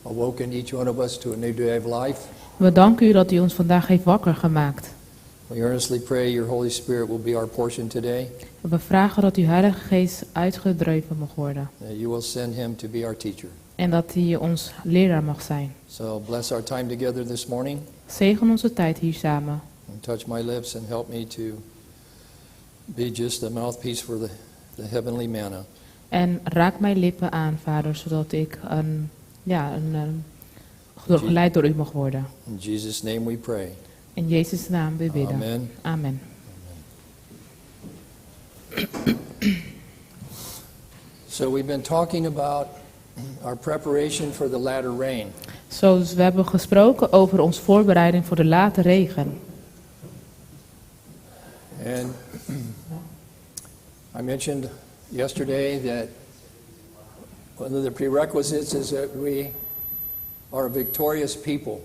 Awoken each one of us to a new day of life. We danken u dat u ons vandaag heeft wakker gemaakt. We earnestly pray your Holy Spirit will be our portion today. We vragen dat uw Heilige Geest uitgedreven mag worden. That you will send him to be our teacher. En dat hij ons leraar mag zijn. So bless our time together this morning. Zegen onze tijd hier samen. And touch my lips and help me to be just a mouthpiece for the heavenly manna. En raak mijn lippen aan, Vader, zodat ik geleid door u mag worden. In Jesus' name we pray. In Jezus' naam we bidden. Amen. Amen. So we've been talking about our preparation for the latter rain. Dus we hebben gesproken over ons voorbereiding voor de late regen. And I mentioned yesterday that one of the prerequisites is that we are a victorious people.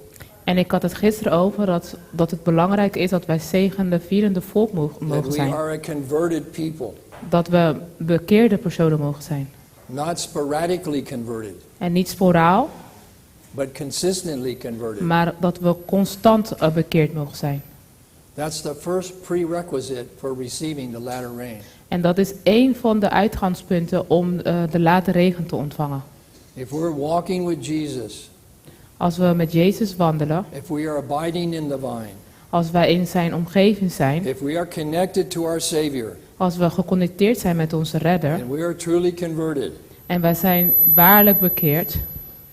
En ik had het gisteren over dat het belangrijk is dat wij zegende, vierende volk mogen That we zijn. are a converted people, Dat we bekeerde personen mogen zijn. not sporadically converted, En niet sporaal, but consistently converted. maar dat we constant bekeerd mogen zijn. That's the first prerequisite for receiving the latter rain. En dat is één van de uitgangspunten om de late regen te ontvangen. If we're walking with Jesus, Als we met Jezus wandelen, if we are abiding in the vine, als wij in zijn omgeving zijn, if we are connected to our Savior, als we geconnecteerd zijn met onze redder and we are truly converted, en wij zijn waarlijk bekeerd,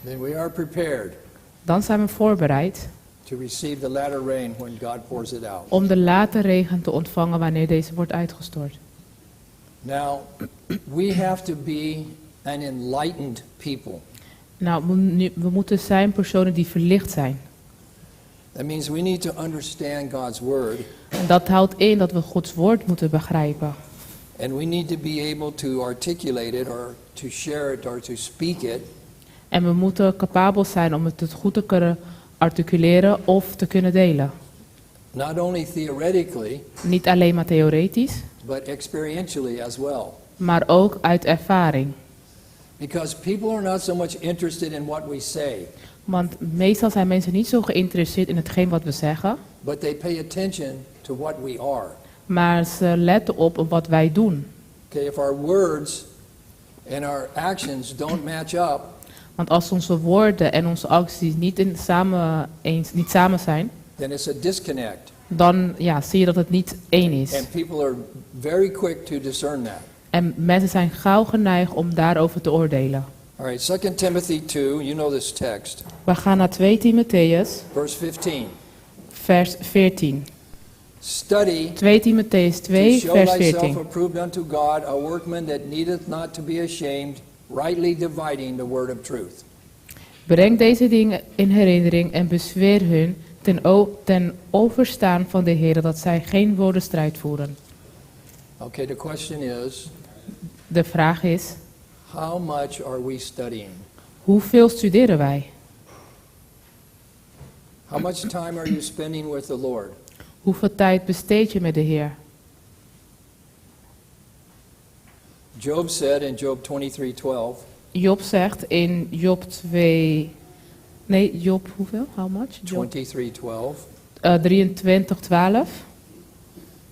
then we are prepared dan zijn we voorbereid to receive the latter rain when God pours it out. om de late regen te ontvangen wanneer deze wordt uitgestort. Now, we have to be an enlightened people. Nou, we moeten zijn personen die verlicht zijn. That means we need to understand God's word, En dat houdt in dat we Gods woord moeten begrijpen. and we need to be able to articulate it or to share it or to speak it En we moeten capabel zijn om het goed te kunnen articuleren of te kunnen delen. not only theoretically, Niet alleen maar theoretisch, but experientially as well. maar ook uit ervaring. Because people are not so much interested in what we say, Want meestal zijn mensen niet zo geïnteresseerd in hetgeen wat we zeggen, but they pay attention to what we are. maar ze letten op wat wij doen. Okay, if our words and our actions don't match up, Want als onze woorden en onze acties niet samen zijn, then it's a disconnect. dan zie je dat het niet één is. And people are very quick to discern that. En mensen zijn gauw geneigd om daarover te oordelen. All right, 2 Timothy 2, you know this text, We gaan naar 2 Timotheus, verse 15. vers 14. Study 2 Timotheus to 2, show vers thyself 14. approved unto God, a workman that needeth not to be ashamed, rightly dividing the word of truth. Breng deze dingen in herinnering en bezweer hun ten overstaan van de Heer dat zij geen woordenstrijd voeren. Okay, the question is, De vraag is, how much are we studying? hoeveel studeren wij? How much time are you spending with the Lord? Hoeveel tijd besteed je met de Heer? Job said in Job 23:12, Job zegt in Job 2... Nee, Job hoeveel? How much? Job 23:12, 23:12.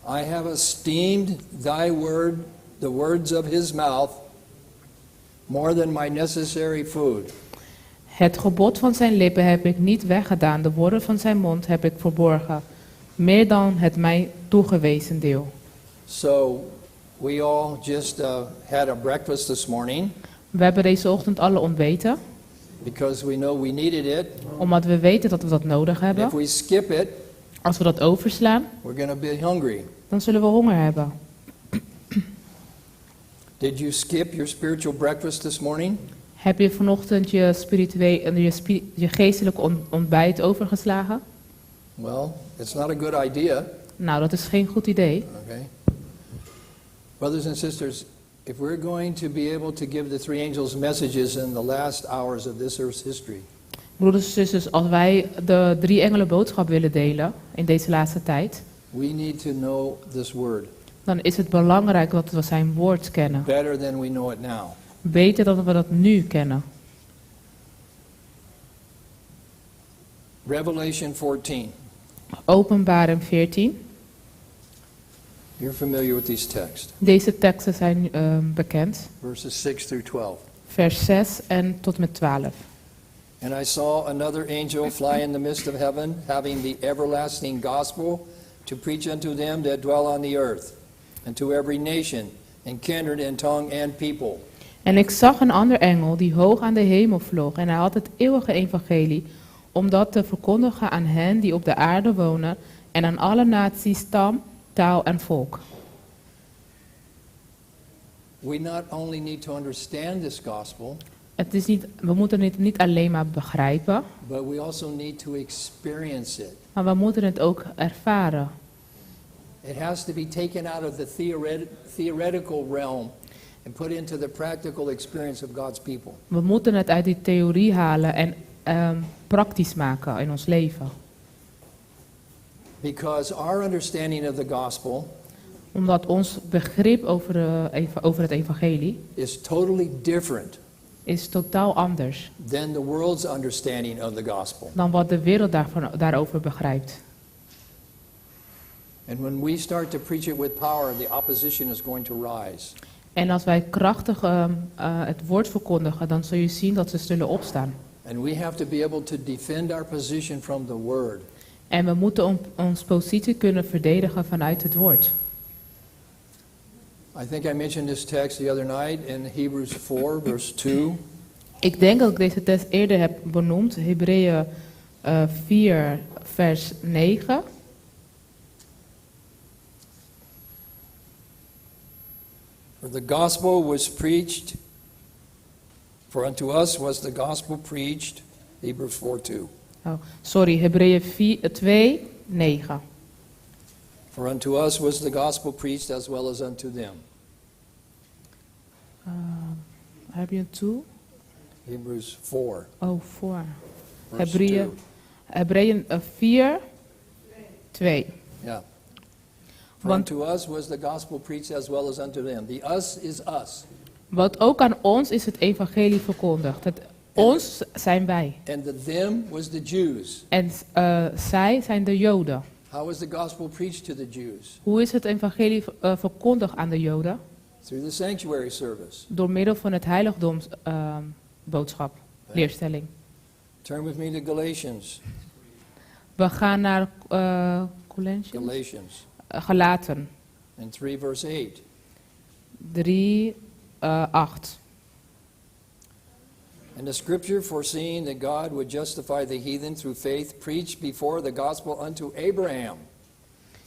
I have esteemed thy word, the words of his mouth, more than my necessary food. Het gebod van zijn lippen heb ik niet weggedaan, de woorden van zijn mond heb ik verborgen, meer dan het mij toegewezen deel. So we all just had a breakfast this morning We hebben deze ochtend alle ontbeten, because we know we needed it. omdat we weten dat we dat nodig If hebben. we skip it, Als we dat overslaan, we're going to be hungry. dan zullen we honger hebben. Did you skip your spiritual breakfast this morning? Heb je vanochtend je geestelijke ontbijt overgeslagen? Well, it's not a good idea. Nou, dat is geen goed idee. Okay. Brothers and sisters, if we're going to be able to give the three angels messages in the last hours of this earth's history, Broeders en zusters, als wij de 3 engelen boodschap willen delen in deze laatste tijd, we need to know this word dan is het belangrijk dat we zijn woord kennen. better than we know it now. Beter dan we dat nu kennen. Revelation 14. Openbaring 14. You're familiar with these texts. Deze teksten zijn bekend. Verses 6 through 12. Vers 6 en tot met 12. And I saw another angel fly in the midst of heaven, having the everlasting gospel to preach unto them that dwell on the earth, and to every nation, and kindred, and tongue, and people. En ik zag een ander engel die hoog aan de hemel vloog en hij had het eeuwige evangelie om dat te verkondigen aan hen die op de aarde wonen en aan alle naties, stam, taal en volk. We not only need to understand this gospel, We moeten het niet alleen maar begrijpen, but we also need to experience it. maar we moeten het ook ervaren. It has to be taken out of the theoretical realm and put into the practical experience of God's people. We moeten het uit die theorie halen en praktisch maken in ons leven. Because our understanding of the gospel Omdat ons begrip over het evangelie is totally different is totaal anders than the world's understanding of the gospel. dan wat de wereld daarover begrijpt. And when we start to preach it with power, the opposition is going to rise. En als wij krachtig het woord verkondigen, dan zul je zien dat ze zullen opstaan. And we have to be able to defend our position from the word. En we moeten onze positie kunnen verdedigen vanuit het woord. I think I mentioned this text the other night in Hebrews 4, verse 2. Ik denk dat ik deze tekst eerder heb benoemd, Hebreeën 4, vers 9. For the gospel was preached, for unto us was the gospel preached, Hebrews 4, 2. Oh, sorry, Hebreeën 2, 9. For unto us was the gospel preached as well as unto them. Heb je een toe? Hebrews 4, Oh, voor. verse 2. Hebreeën 4, 2. Yeah. For Want- unto us was the gospel preached as well as unto them. The us is us. Want ook aan ons is het evangelie verkondigd. Het ons zijn wij. And the them was the Jews. En zij zijn de Joden. How was the gospel preached to the Jews? Hoe is het evangelie verkondigd aan de Joden? Through the sanctuary service. Door middel van het heiligdomsboodschap, leerstelling. Turn with me to Galatians. We gaan naar Colossians? Galatians. Galaten And 3 verse 8. 3, 8. And the scripture foreseeing that God would justify the heathen through faith preached before the gospel unto Abraham,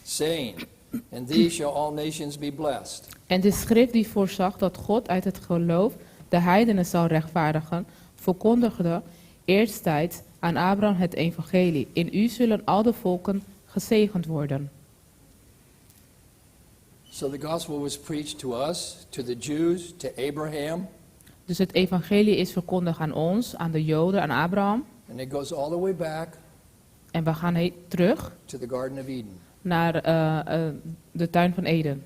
saying, in thee shall all nations be blessed. En de schrift die voorzag dat God uit het geloof de heidenen zal rechtvaardigen, verkondigde eerstijds aan Abraham het evangelie. In u zullen al de volken gezegend worden. So the gospel was preached to us, to the Jews, to Abraham, Dus het evangelie is verkondigd aan ons, aan de Joden, aan Abraham. and it goes all the way back En we gaan terug to the Garden of Eden. naar de tuin van Eden.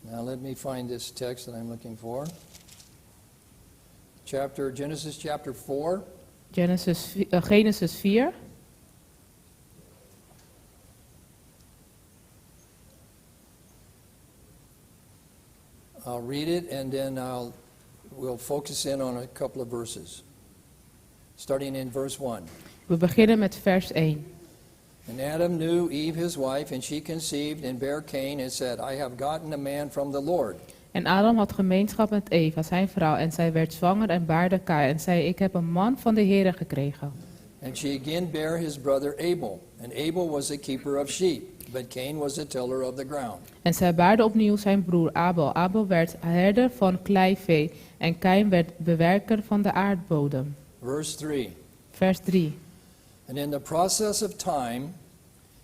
Now let me find this text that I'm looking for. Genesis chapter 4. Genesis 4. I'll read it and then we'll focus in on a couple of verses. Starting in verse 1. We beginnen met vers 1. And Adam knew Eve his wife, and she conceived and bare Cain, and said, I have gotten a man from the Lord. En Adam had gemeenschap met Eva, zijn vrouw, en zij werd zwanger en baarde Kain en zei, ik heb een man van de Heere gekregen. And she again bare his brother Abel. And Abel was a keeper of sheep, but Cain was a tiller of the ground. En zij baarde opnieuw zijn broer Abel. Abel werd herder van kleivee en Kain werd bewerker van de aardbodem. Verse 3. Vers 3. And in the process of time,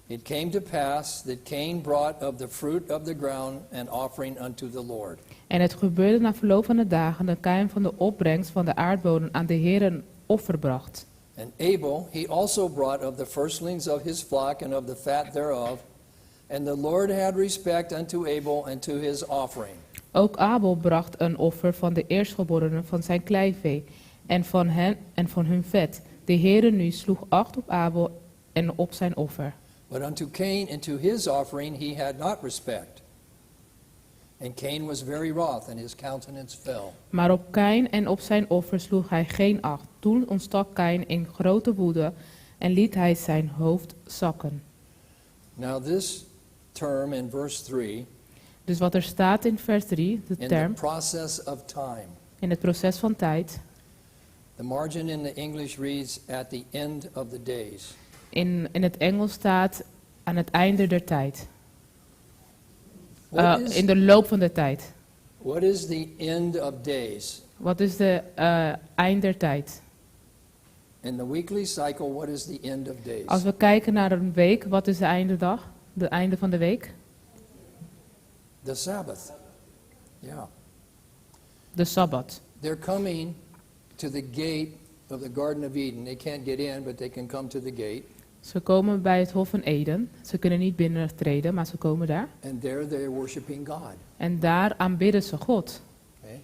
it came to pass that Cain brought of the fruit of the ground an offering unto the Lord. En het gebeurde na verloop van de dagen dat Kain van de opbrengst van de aardbodem aan de Heere een offer bracht. And Abel, he also brought of the firstlings of his flock and of the fat thereof. And the Lord had respect unto Abel and to his offering. Ook Abel bracht een offer van de eerstgeborenen van zijn kleivee en van hun vet. De Heere nu sloeg acht op Abel en op zijn offer. But unto Cain and to his offering he had not respect. And Cain was very wroth, and his countenance fell. Maar op Kain en op zijn offer sloeg hij geen acht. Toen ontstak Kain in grote woede en liet hij zijn hoofd zakken. Now this term in verse 3, Dus wat er staat in vers 3, de in the term, process of time. in het proces van tijd. The margin in the English reads, at the end of the days. In het Engels staat aan het einde der tijd. In de loop van de tijd. What is the end of days? Wat is de eind der tijd? In the weekly cycle, what is the end of days? Als we kijken naar een week, wat is de einde dag? De einde van de week? The Sabbath. Yeah. De Sabbat. They're coming to the gate of the Garden of Eden. They can't get in, but they can come to the gate. Ze komen bij het Hof van Eden. Ze kunnen niet binnentreden, maar ze komen daar. And there they're worshiping God. En daar aanbidden ze God. Okay?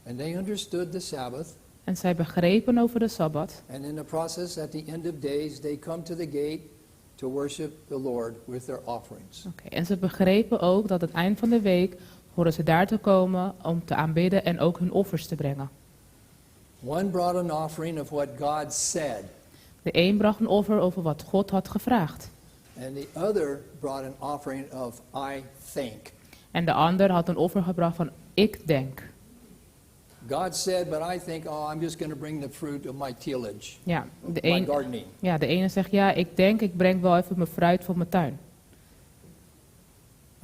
And they understood the Sabbath. En zij begrepen over de Sabbat. And in the process, at the end of days, they come to the gate to worship the Lord with their offerings. Oké, en ze begrepen ook dat het eind van de week horen ze daar te komen om te aanbidden en ook hun offers te brengen. One brought an offering of what God said, De een bracht een offer over wat God had gevraagd. and the other brought an offering of I think. En de ander had een offer gebracht van ik denk. God said, but I think, oh, I'm just going to bring the fruit of my tillage, Ja, de my een, gardening. ja, de ene zegt ja, ik denk ik breng wel even mijn fruit van mijn tuin.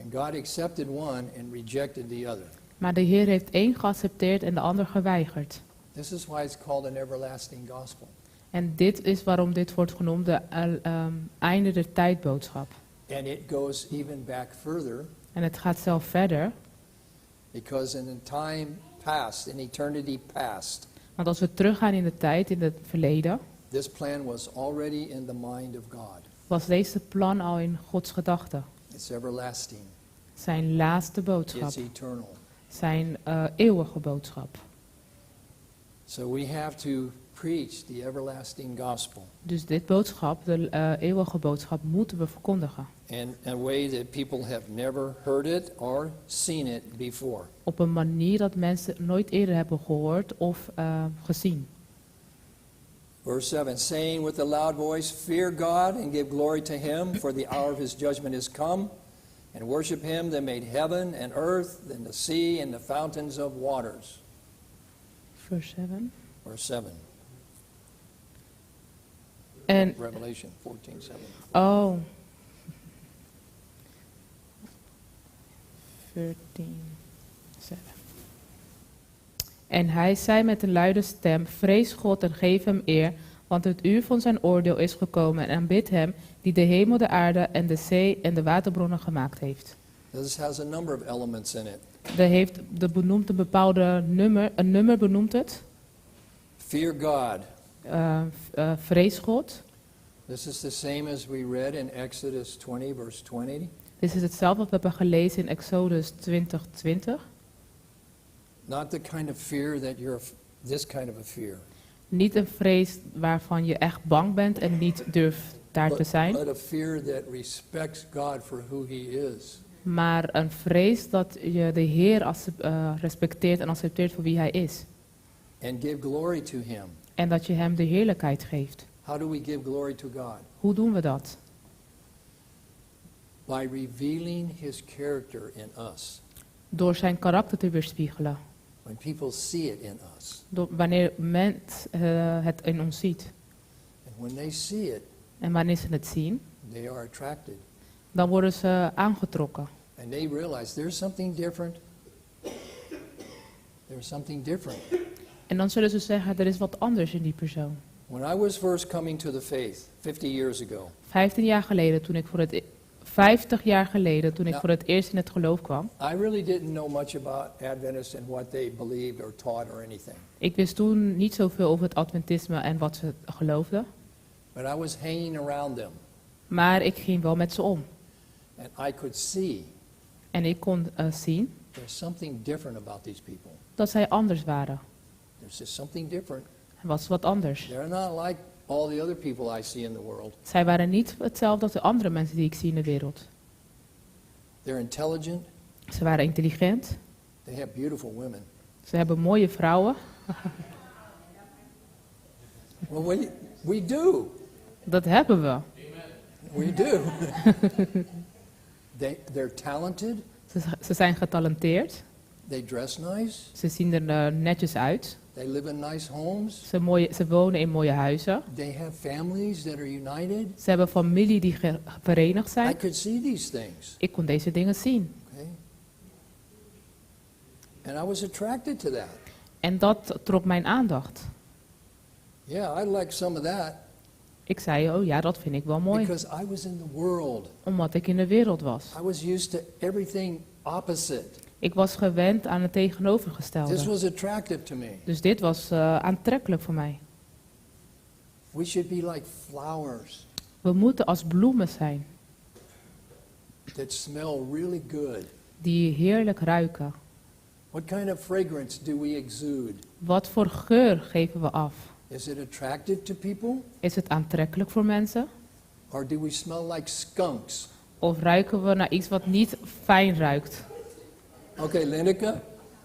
And God accepted one and rejected the other. Maar de Heer heeft één geaccepteerd en de ander geweigerd. This is why it's called an everlasting gospel. En dit is waarom dit wordt genoemd de einde der tijdboodschap. And it goes even back further, En het gaat zelf verder, because in the time past, in eternity past, want als we teruggaan in de tijd, in het verleden, this plan was already in the mind of God. was deze plan al in Gods gedachten. It's everlasting. Zijn laatste boodschap, It's eternal. zijn eeuwige boodschap. So we have to preach the everlasting gospel Dus dit boodschap, de eeuwige boodschap, moeten we verkondigen. in a way that people have never heard it or seen it before. Op een manier dat mensen nooit eerder hebben gehoord of gezien. Verse 7, saying with a loud voice, fear God and give glory to him, for the hour of his judgment is come, and worship him that made heaven and earth and the sea and the fountains of waters. Vers 7. Verse 7, En, Revelation 14:7. oh. 13, 7. En hij zei met een luide stem, vrees God en geef hem eer, want het uur van zijn oordeel is gekomen en aanbid hem die de hemel, de aarde en de zee en de waterbronnen gemaakt heeft. This has a number of elements in it. De benoemt een bepaalde nummer, een nummer benoemt het. Fear God. Vrees God. This is the same as we read in Exodus 20, verse 20. Dit is hetzelfde wat we hebben gelezen in Exodus 20:20. Not the kind of fear that this kind of a fear. Niet een vrees waarvan je echt bang bent en niet durft daar te zijn. But a fear that respects God for who he is. Maar een vrees dat je de Heer respecteert en accepteert voor wie Hij is. And give glory to him. En dat je Hem de heerlijkheid geeft. How do we give glory to God? Hoe doen we dat? By revealing his character in us. Door Zijn karakter te weerspiegelen. When people see it in us. Wanneer men het in ons ziet. And when they see it, En wanneer ze het zien, they are attracted. dan worden ze aangetrokken. And they realize there's something different. There's something different. En dan zullen ze zeggen, er is wat anders in die persoon. When I was first coming to the faith, 50 years ago, 50 jaar geleden, toen ik voor het eerst in het geloof kwam. I really didn't know much about Adventists and what they believed or taught or anything. Ik wist toen niet zoveel over het Adventisme en wat ze geloofden. But I was hanging around them. Maar ik ging wel met ze om. And I could see En ik kon zien there's something different about these people. dat zij anders waren. There's just something different. Er was wat anders. They're not like all the other people I see in the world. Zij waren niet hetzelfde als de andere mensen die ik zie in de wereld. They're intelligent. Ze waren intelligent. They have beautiful women. Ze hebben mooie vrouwen. Well, we do. Dat hebben we. We do. They're talented. Ze zijn getalenteerd. They dress nice. Ze zien er netjes uit. They live in nice homes. Ze wonen in mooie huizen. They have families that are united. Ze hebben familie die verenigd I zijn. could see these things. Ik kon deze dingen zien. Okay. And I was attracted to that. En dat trok mijn aandacht. Yeah, I like some of that Ik zei, oh ja, dat vind ik wel mooi. because I was in the world. Omdat ik in de wereld was. I was used to everything opposite. Ik was gewend aan het This tegenovergestelde. was attractive to me. Dus dit was aantrekkelijk voor mij. We should be like flowers We moeten als bloemen zijn. that smell really good. Die heerlijk ruiken. What kind of fragrance do we exude? Wat voor geur geven we af? Is it attractive to people? Is het aantrekkelijk voor mensen? Or do we smell like skunks? Of ruiken we naar iets wat niet fijn ruikt? Okay, Lenneke,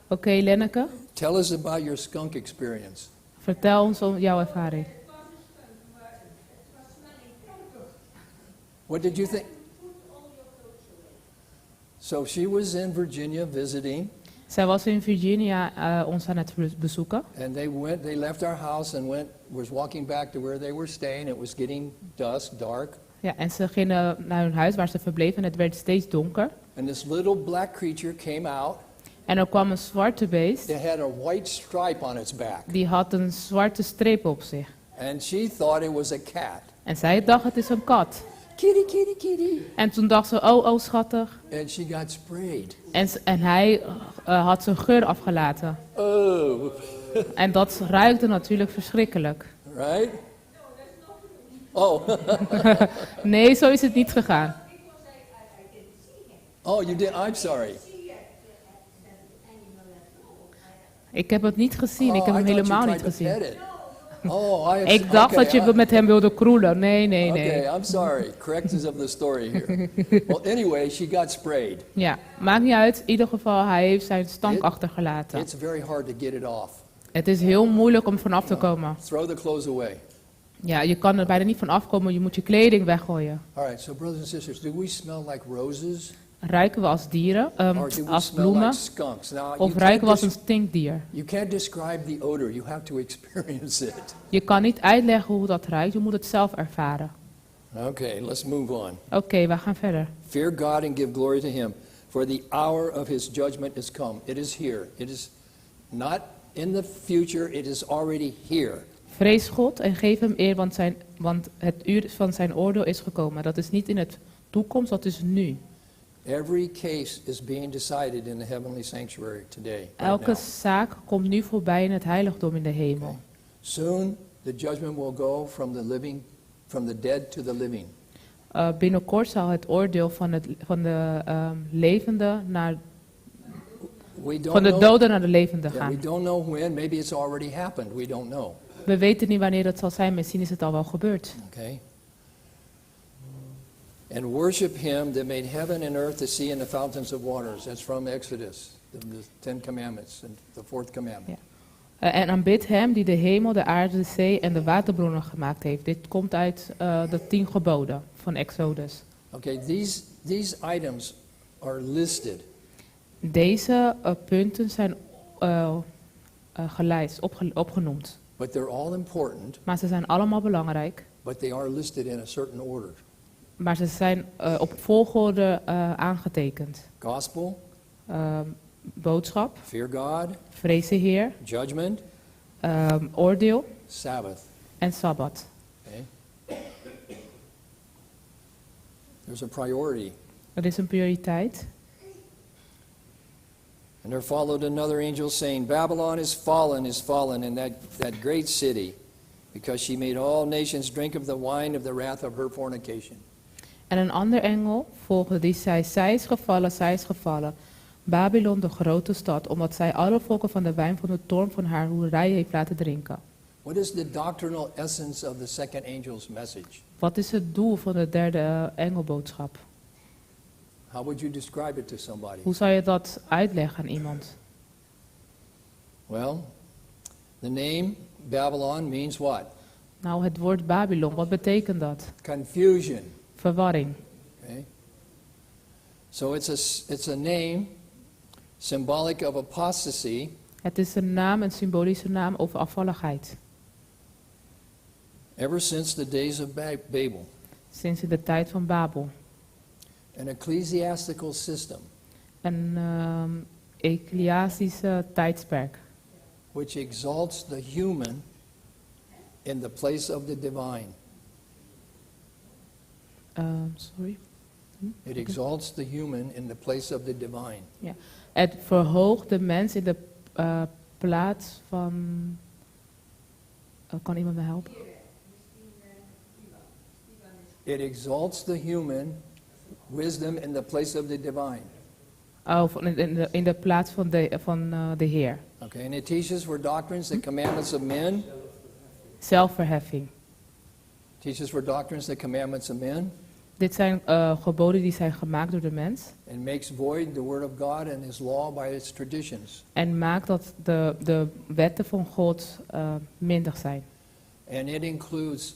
Oké, Lenneke, tell us about your skunk experience. vertel ons jouw ervaring. What did you think? So she was in Virginia visiting, Zij was in Virginia ons aan het bezoeken. and they left our house and was walking back to where they were staying. It was getting dusk, dark. Ja, en ze gingen naar hun huis waar ze verbleven en het werd steeds donker. And this little black creature came out. En er kwam een zwarte beest, It had a white stripe on its back. die had een zwarte streep op zich. And she thought it was a cat. En zij dacht, het is een kat. Kitty, kitty, kitty. En toen dacht ze, oh schattig. And she got sprayed. En hij had zijn geur afgelaten. Oh, En dat ruikte natuurlijk verschrikkelijk. right? Oh, Nee, zo is het niet gegaan. oh, you did. I'm sorry. Ik heb het niet gezien, ik heb Oh, hem I thought helemaal you niet tried to gezien. pet it. Oh, Ik dacht okay, dat je met hem wilde kroelen. Nee, nee, Okay, nee. I'm sorry. Corrections of the story here. Well, anyway, she got sprayed. Ja, maakt niet uit. In ieder geval, hij heeft zijn stank achtergelaten. It's very hard to get it off. Het is heel moeilijk om vanaf te komen. Throw the clothes away. Ja, je kan er bijna niet van afkomen. Je moet je kleding weggooien. All right, so brothers and sisters, do we smell like roses? Ruiken we als dieren, Or do we als smell bloemen, like skunks? Now, of ruiken we als een stinkdier? you can't describe the odor. You have to experience it. Je kan niet uitleggen hoe dat ruikt, je moet het zelf ervaren. Okay, let's move on. Oké, we gaan verder. Fear God and give glory to him, for the hour of his judgment is come. It is here. It is not in the future, it is already here. Vrees God en geef hem eer, want het uur van zijn oordeel is gekomen. Dat is niet in het toekomst, dat is nu. Every case is being decided in the heavenly sanctuary today. right Elke now. zaak komt nu voorbij in het heiligdom in de hemel. Soon the judgment will go from the dead to the living. Binnenkort zal het oordeel van de levenden naar We don't van de know. doden naar de levenden Yeah, we gaan. don't know when. Maybe it's already happened. We don't know. We weten niet wanneer het zal zijn, misschien is het al wel gebeurd. Okay. And worship him that made heaven and earth, the sea and the fountains of waters. That's from Exodus, the Ten Commandments, and the fourth commandment. En aanbid hem die de hemel, de aarde, de zee en de waterbronnen gemaakt heeft. Dit komt uit de 10 geboden van Exodus. Okay, these items are listed. Deze punten zijn gelijst, opgenoemd. But they're all important, Maar ze zijn allemaal belangrijk. but they are listed in a certain order. Maar ze zijn op volgorde aangetekend. Gospel, Boodschap, fear God, vrees de Heer, judgment, oordeel Sabbath. en Sabbat. Okay? There's a priority. Dat is een prioriteit. And there followed another angel saying, Babylon is fallen, and that great city, because she made all nations drink of the wine of the wrath of her fornication. En een ander engel volgde die zei, zij is gevallen. Babylon, de grote stad, omdat zij alle volken van de wijn van de toorn van haar hoerij heeft laten drinken. What is the doctrinal essence of the second angel's message? Wat is het doel van de derde engelboodschap? How would you describe it to somebody? Hoe zou je dat uitleggen aan iemand? Well, the name Babylon means what? Nou, het woord Babylon, wat betekent dat? Confusion. Verwarring. Okay? So it's a name symbolic of apostasy. Het is een naam, een symbolische naam over afvalligheid. Ever since the days of Babel, Sinds in de tijd van Babel. an ecclesiastical system Een ecclesiastische tijdsperk. which exalts the human in the place of the divine. Sorry. It exalts the human in the place of the divine. Het verhoogt de mens in de plaats van... kan iemand me helpen? It exalts the human wisdom in the place of the divine. Oh, in de plaats van de Heer. Okay, and it teaches for doctrines the commandments of men. Zelfverheffing. Teaches for doctrines the commandments of men. Dit zijn geboden die zijn gemaakt door de mens. And makes void the word of God and his law by its traditions. En maakt dat de wetten van God minder zijn. And it includes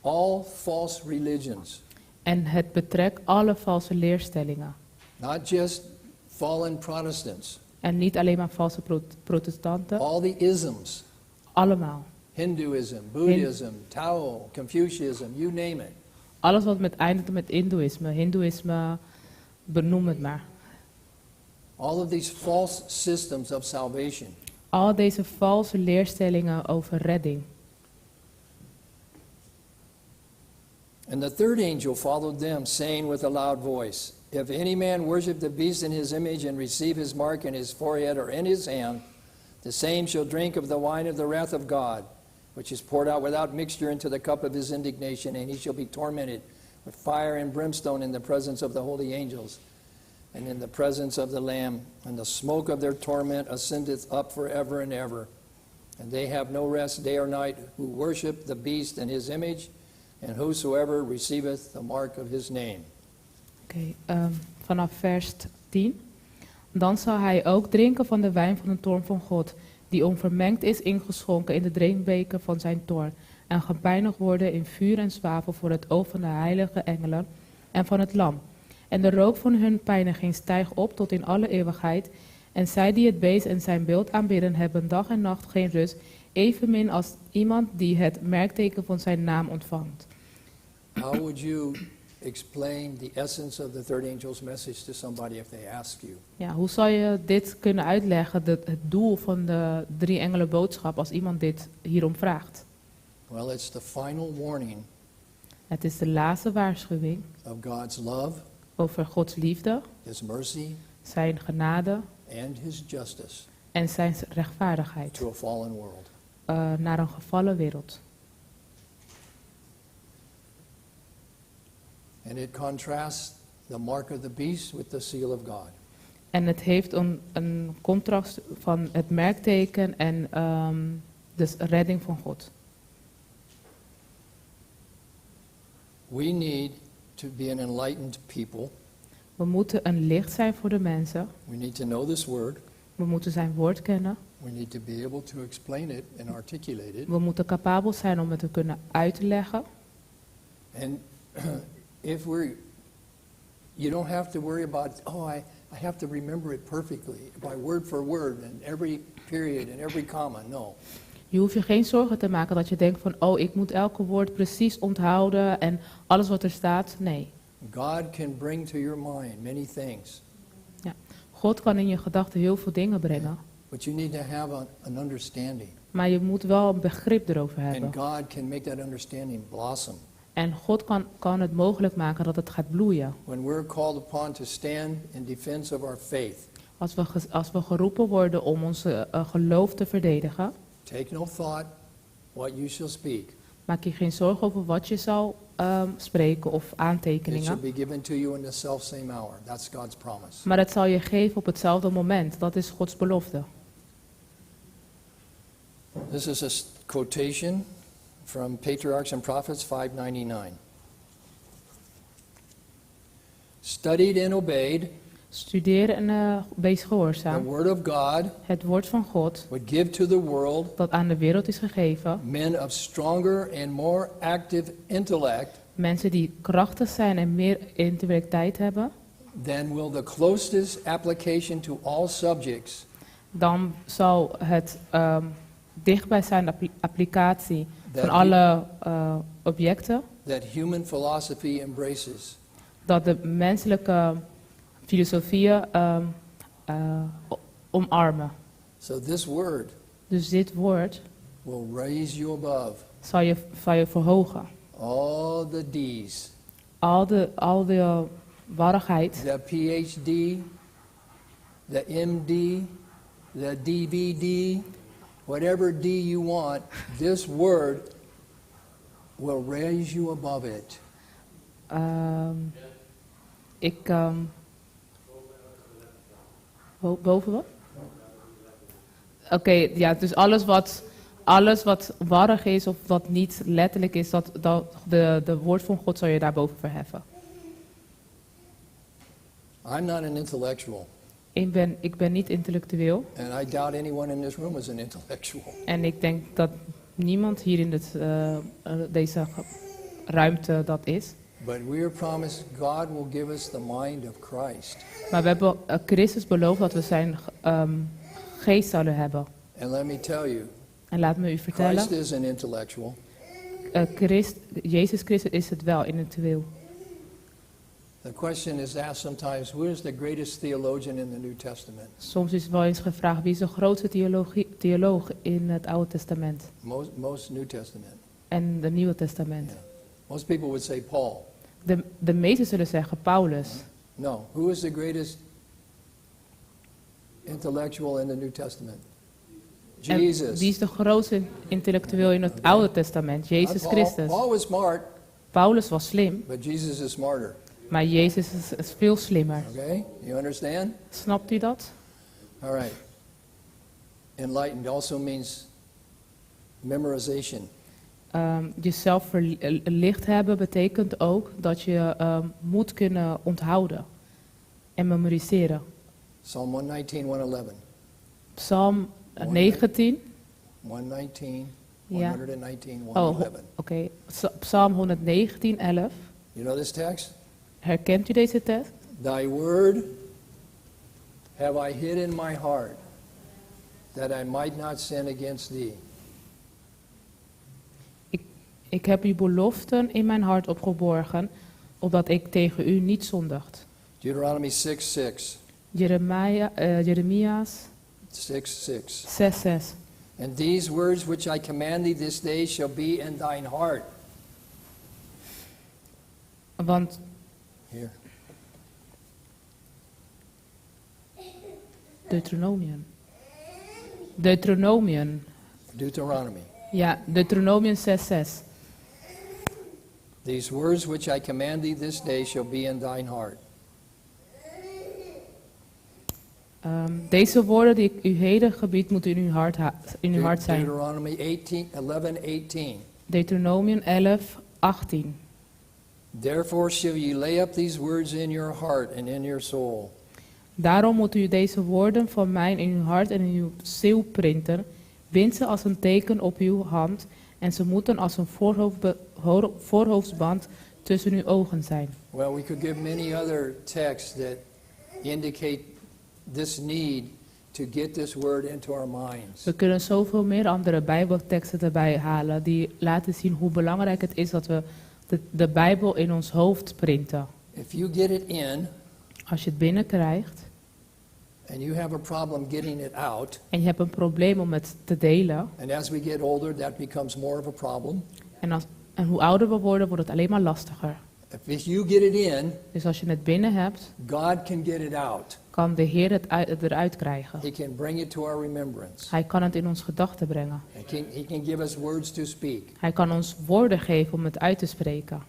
all false religions. En het betrekt alle valse leerstellingen. Not just fallen Protestants. En niet alleen maar valse protestanten. All the isms. Allemaal. Hinduism, Buddhism, Tao, Confucianism, you name it. Alles wat eindigt met Hindoeïsme, benoem het maar. All of these false systems of salvation. Al deze valse leerstellingen over redding. And the third angel followed them, saying with a loud voice, If any man worship the beast in his image and receive his mark in his forehead or in his hand, the same shall drink of the wine of the wrath of God, which is poured out without mixture into the cup of his indignation, and he shall be tormented with fire and brimstone in the presence of the holy angels, and in the presence of the Lamb, and the smoke of their torment ascendeth up forever and ever. And they have no rest day or night who worship the beast and his image, and whosoever receiveth the mark of his name. Oké, vanaf vers 10. Dan zal hij ook drinken van de wijn van de toorn van God, die onvermengd is ingeschonken in de drinkbeker van zijn toorn, en gepijnigd worden in vuur en zwavel voor het oog van de heilige engelen en van het lam. En de rook van hun pijniging stijgt op tot in alle eeuwigheid, en zij die het beest en zijn beeld aanbidden hebben dag en nacht geen rust, evenmin als iemand die het merkteken van zijn naam ontvangt. How would you explain the essence of the third angel's message to somebody if they ask you? Ja, hoe zou je dit kunnen uitleggen, het doel van de drie engelen boodschap, als iemand dit hierom vraagt? Well, it's the final warning Het is de laatste waarschuwing of God's love, over Gods liefde, his mercy, zijn genade and his justice en zijn rechtvaardigheid to a fallen world. naar een gevallen wereld. And it contrasts the mark of the beast with the seal of God. En het heeft een contrast van het merkteken en de redding van God. We need to be an enlightened people. We moeten een licht zijn voor de mensen. We need to know this word. We moeten zijn woord kennen. We need to be able to explain it and articulate it. We moeten capabel zijn om het te kunnen uitleggen. And you don't have to worry about, I have to remember it perfectly, by word for word, and every period and every comma. No. Je hoeft je geen zorgen te maken dat je denkt van, ik moet elke woord precies onthouden en alles wat er staat. Nee. God can bring to your mind many things. Ja. God kan in je gedachten heel veel dingen brengen. But you need to have an understanding. Maar je moet wel een begrip erover hebben. And God can make that understanding blossom. En God kan het mogelijk maken dat het gaat bloeien. When we're called upon to stand in defense of our faith, Als we geroepen worden om onze geloof te verdedigen, take no thought what you shall speak. maak je geen zorgen over wat je zal spreken of It shall aantekeningen. be given to you in the selfsame hour. That's God's promise. Maar het zal je geven op hetzelfde moment. Dat is Gods belofte. This is quotation from Patriarchs and Prophets 599. Studied and obeyed Studeren en wees the gehoorzaam. word of God Het woord van God would give to the world dat aan de wereld is gegeven. men of stronger and more active intellect Mensen die krachtig zijn en meer intellectualiteit hebben. than will the closest application to all subjects Dan zal het dichtbijzijnde applicatie van that, alle objecten. that human philosophy embraces. Dat de menselijke filosofieën omarmen. So this word Dus dit woord will raise you above zal je verhogen. all the D's, Al de warrigheid, the PhD, the MD, the DVD, whatever D you want, this word will raise you above it. Boven wat? Oké, ja, dus alles wat warrig is of wat niet letterlijk is, dat de woord van God zal je daarboven verheffen. I'm not an intellectual, Ik ben niet intellectueel and I doubt anyone in this room is an intellectual. en ik denk dat niemand hier in deze ruimte dat is. But we are promised God will give us the mind of Christ. Maar we hebben Christus beloofd dat we zijn geest zouden hebben. And let me tell you, En laat me u vertellen, Christ is an intellectual. Jezus Christus is het wel intellectueel. The question is asked sometimes, who is the greatest theologian in the New Testament? Soms is wel eens gevraagd, wie is de grootste theoloog in het Oude Testament Most New Testament. en het Nieuwe Testament? Yeah. Most people would say Paul. De meesten zullen zeggen Paulus. No, who is the greatest intellectual in the New Testament? En Jesus. wie is de grootste intellectueel in het Oude Testament? Jezus Not Christus. Paul was smart, Paulus was slim, but Jesus is smarter. maar Jezus is veel slimmer. Okay? You understand? Snapt u dat? All right. Enlightened also means memorization. Jezelf verlicht hebben betekent ook dat je moet kunnen onthouden en memoriseren. Psalm 119, 111. Psalm 19. 119, Ja. 119, Oh, 111. oké. Psalm 119, 11. You know this text? Herkent u deze tekst? Thy word have I hid in my heart, that I might not sin against thee. Ik heb uw beloften in mijn hart opgeborgen, opdat ik tegen u niet zondigt. Deuteronomy 6:6. Jeremia's 6:6. 6:6. And these words which I command thee this day shall be in thine heart. Want Here. Deuteronomium. Deuteronomy. Ja, Deuteronomium 6:6. These words which I command thee this day shall be in thine heart. Deze woorden die ik u heden gebied moeten in uw hart zijn. Deuteronomy 11:18. Deuteronomium 11:18. Therefore shall ye lay up these words in your heart and in your soul. Daarom moet u deze woorden van mij in uw hart en in uw ziel printen. Bind ze als een teken op uw hand en ze moeten als een voorhoofdsband tussen uw ogen zijn. Well, we could give many other texts that indicate this need to get this word into our minds. We kunnen zoveel meer andere Bijbelteksten erbij halen die laten zien hoe belangrijk het is dat we de Bijbel in ons hoofd printen. If you get it in Als je het binnenkrijgt and you have a problem getting it out, en je hebt een probleem om het te delen, and as we get older that becomes more of a problem. en hoe ouder we worden, wordt het alleen maar lastiger. If you get it in, Dus als je het binnen hebt, God can get it out. kan de Heer het eruit krijgen. He can bring it to our remembrance. Hij kan het in ons gedachten brengen. He can give us words to speak. Hij kan ons woorden geven om het uit te spreken.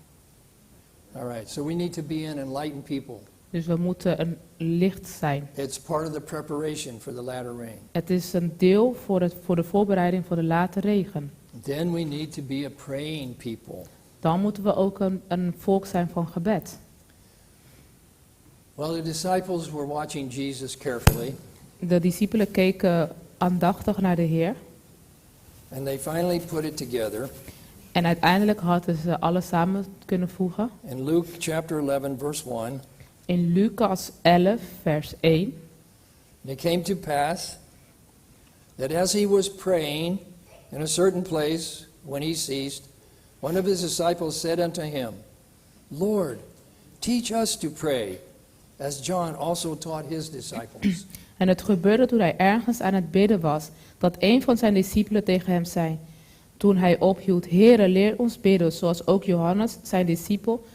All right, so we need to be an enlightened people. Dus we moeten een licht zijn. It's part of the preparation for the latter rain. Het is een deel voor de voorbereiding voor de late regen. Then we need to be a praying people. Dan moeten we ook een volk zijn van gebed. Well, the disciples were watching Jesus carefully, De discipelen keken aandachtig naar de Heer. and they finally put it together. En uiteindelijk hadden ze alles samen kunnen voegen. In Luke chapter 11, verse 1, In Lucas 11, vers 1. it came to pass that as he was praying in a certain place, when he ceased, one of his disciples said unto him, Lord, teach us to pray, as John also taught his disciples. En het gebeurde toen hij ergens aan het bidden was, dat een van zijn discipelen tegen hem zei, toen hij ophield, Heere, leer ons bidden, zoals ook Johannes, zijn discipel,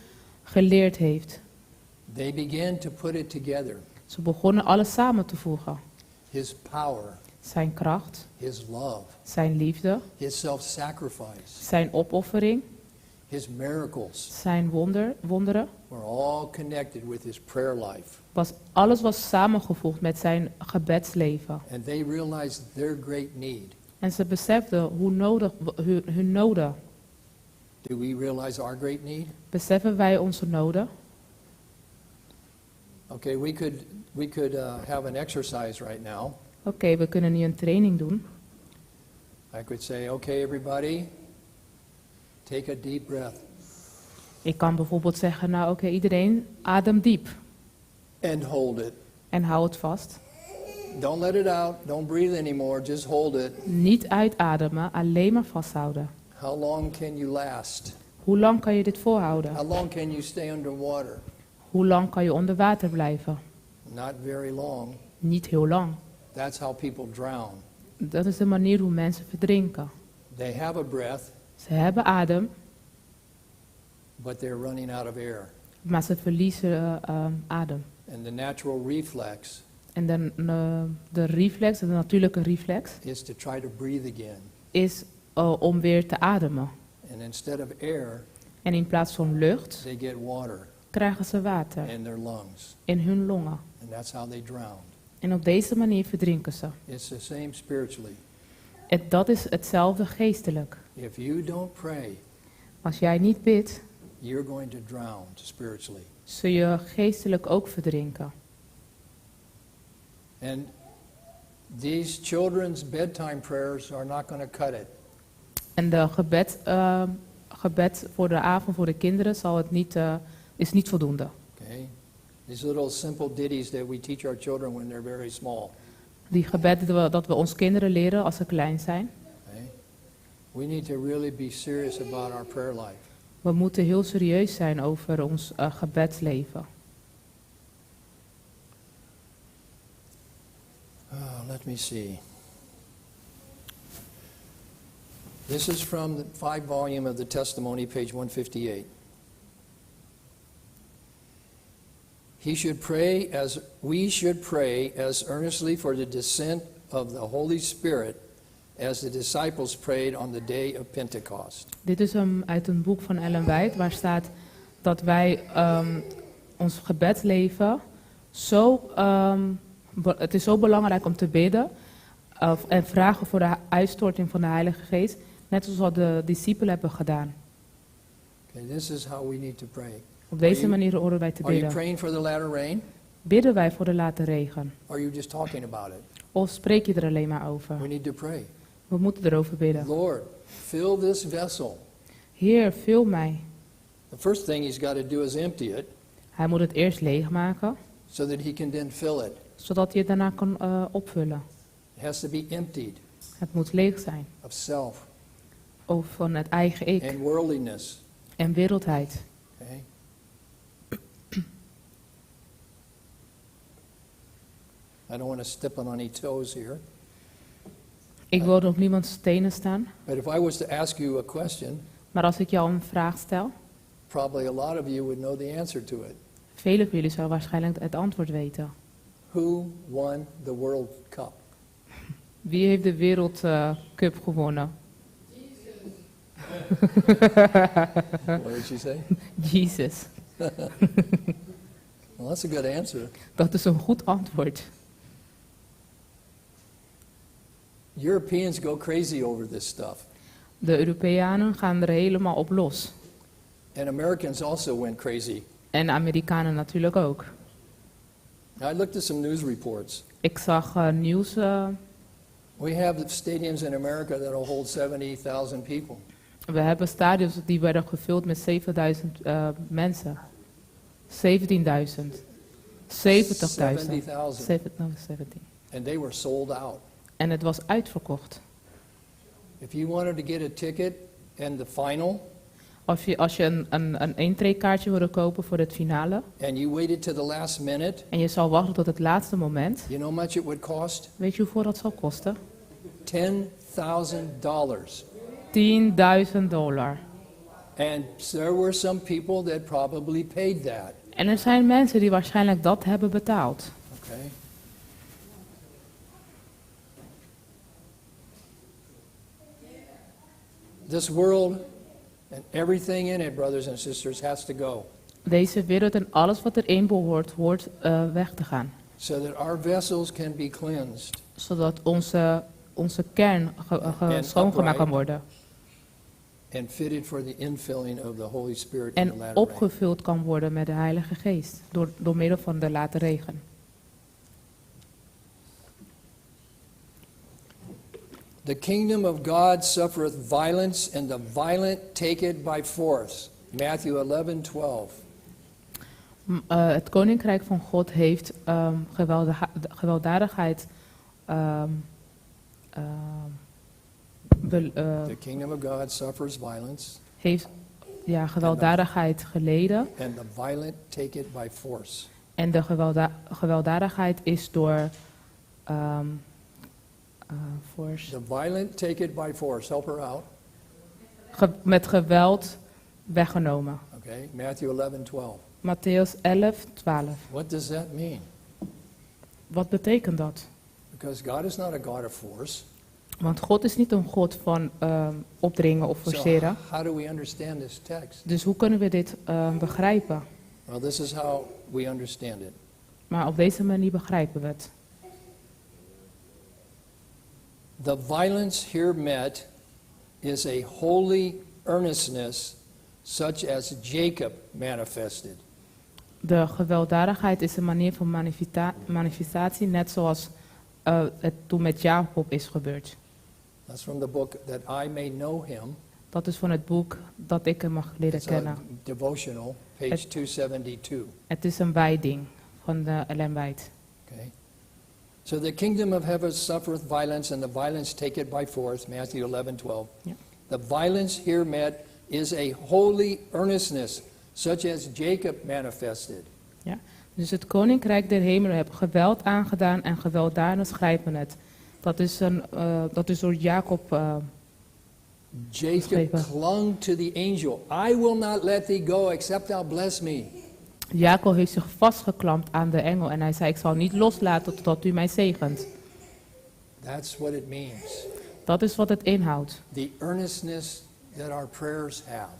geleerd heeft. They began to put it together. Ze begonnen alles samen te voegen. His power, Zijn kracht, his love, zijn liefde, his self-sacrifice, zijn opoffering, his miracles zijn wonderen. were all connected with his prayer life. Alles was samengevoegd met zijn gebedsleven. And they realized their great need. En ze beseften hun noden. Do we realize our great need? Beseffen wij onze noden? Okay, we could have an exercise right now. Oké, we kunnen nu een training doen. I could say, okay, everybody, take a deep breath Ik kan bijvoorbeeld zeggen, nou oké, iedereen adem diep. and hold it. En hou het vast. Don't let it out. Don't breathe anymore. Just hold it. Niet uitademen, alleen maar vasthouden. How long can you last? Hoe lang kan je dit volhouden? How long can you stay underwater? Hoe lang kan je onder water blijven? Not very long. Niet heel lang. That's how people drown. Dat is de manier hoe mensen verdrinken. They have a breath, Ze hebben adem, but they're running out of air. maar ze verliezen adem. And the natural reflex En de reflex, de natuurlijke reflex, is to try to breathe again. is om weer te ademen. And instead of air, En in plaats van lucht they get water krijgen ze water in their lungs. in hun longen. And that's how they drown. En op deze manier verdrinken ze. It's the same spiritually. Dat is hetzelfde geestelijk. If you don't pray, Als jij niet bidt, you're going to drown spiritually. zul je geestelijk ook verdrinken. And these children's bedtime prayers are not going to cut it. En de gebed voor de avond voor de kinderen is niet voldoende. Okay? These little simple ditties that we teach our children when they're very small. Die gebeden dat we ons kinderen leren als ze klein zijn. Okay? We need to really be serious about our prayer life. We moeten heel serieus zijn over ons gebedsleven. Let me see. This is from the 5th volume of the Testimony, page 158. We should pray as earnestly for the descent of the Holy Spirit as the disciples prayed on the day of Pentecost. Dit is uit een boek van Ellen White waar staat dat wij ons gebedsleven het is zo belangrijk om te bidden en vragen voor de uitstorting van de Heilige Geest, net zoals wat de discipelen hebben gedaan. Okay, this is how we need to pray. Op deze manier horen wij te Are you bidden. praying for the latter rain? Bidden wij voor de late regen? Or are you just talking about it? Of spreek je er alleen maar over? We need to pray. We moeten erover bidden. Lord, fill this vessel. Heer, vul mij. The first thing he's got to do is empty it Hij moet het eerst leegmaken, so that he can then fill it. zodat hij het daarna kan opvullen. It has to be emptied Het moet leeg zijn. of self Of van het eigen ik and worldliness. en wereldheid. Okay? I don't want to step on any toes here. Ik wil op niemands tenen staan. But if I was to ask you a question, Maar als ik jou een vraag stel, probably a lot of you would know the answer to it. velen van jullie zullen waarschijnlijk het antwoord weten. Who won the World Cup? Wie heeft de Wereldcup gewonnen? What did she say? Jezus. Well, that's a good answer. Dat is een goed antwoord. Europeans go crazy over this stuff. De Europeanen gaan er helemaal op los. And Americans also went crazy. En de Amerikanen natuurlijk ook. Now, I looked at some news reports. Ik zag nieuws. We have stadiums in America that will hold 70,000 people. We hebben stadions die werden gevuld met 7000 mensen. 17.000. 70.000. 17. And they were sold out. En het was uitverkocht. If you wanted to get a ticket in the final, Als je een eentreekaartje wilde kopen voor het finale and you waited to the last minute, en je zou wachten tot het laatste moment, you know how much it would cost? weet je hoeveel dat zal kosten? $10,000. $10.000. And there were some people that probably paid that. En er zijn mensen die waarschijnlijk dat hebben betaald. Okay? This world and everything in it, brothers and sisters, has to go. Deze wereld en alles wat erin behoort, hoort weg te gaan. So that our vessels can be cleansed. Zodat onze kern schoongemaakt kan worden. And fitted for the infilling of the Holy Spirit in the En latter rain. opgevuld kan worden met de Heilige Geest. Door middel van de late regen. The kingdom of God suffereth violence, and the violent take it by force. Matthew 11:12. Het koninkrijk van God heeft gewelddadigheid. The kingdom of God suffers violence, Heeft gewelddadigheid geleden. and the violent take it by force. En de gewelddadigheid is door. Force. The violent take it by force. Help her out. Met geweld weggenomen. Okay, Matthew 11:12. Matthäus 11:12. What does that mean? Wat betekent dat? Because God is not a God of force. Want God is niet een God van opdringen of So forceren. how do we understand this text? Dus hoe kunnen we dit begrijpen? Well, this is how we understand it. Maar op deze manier begrijpen we het. The violence here met is a holy earnestness such as Jacob manifested. De gewelddadigheid is een manier van manifestatie, net zoals het toen met Jacob is gebeurd. That's from the book That I May Know Him. Dat is van het boek dat ik hem mag leren It's a kennen. devotional, page 272. Het is een wijding van de Ellen White. Okay. So the kingdom of heaven suffereth violence, and the violence take it by force. Matthew 11:12. Ja. The violence here met is a holy earnestness, such as Jacob manifested. Ja. Dus het koninkrijk der hemelen heeft geweld aangedaan en gewelddadig grijpen het. Dat is door Jacob. Jacob Geschreven. clung to the angel. I will not let thee go except thou bless me. Jacob heeft zich vastgeklampt aan de engel en hij zei: ik zal niet loslaten totdat u mij zegent. That's what it means. Dat is wat het inhoudt. The earnestness that our prayers have.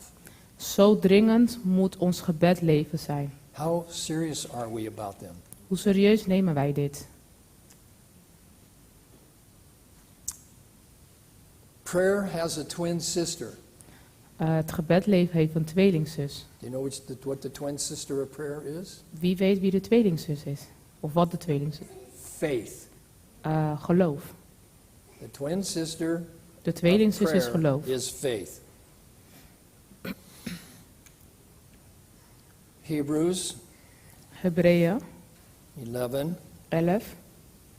Zo dringend moet ons gebedleven zijn. How serious are we about them? Hoe serieus nemen wij dit? Prayer has a twin sister. Het gebedleven heeft een tweelingzus. Do you know what the twin sister of prayer is? Wie weet wie de tweelingzus is? Of wat de tweelingzus is? Faith. Geloof. The twin sister De of tweelingzus is prayer geloof. is faith. Hebrews Hebreeën 11. 11.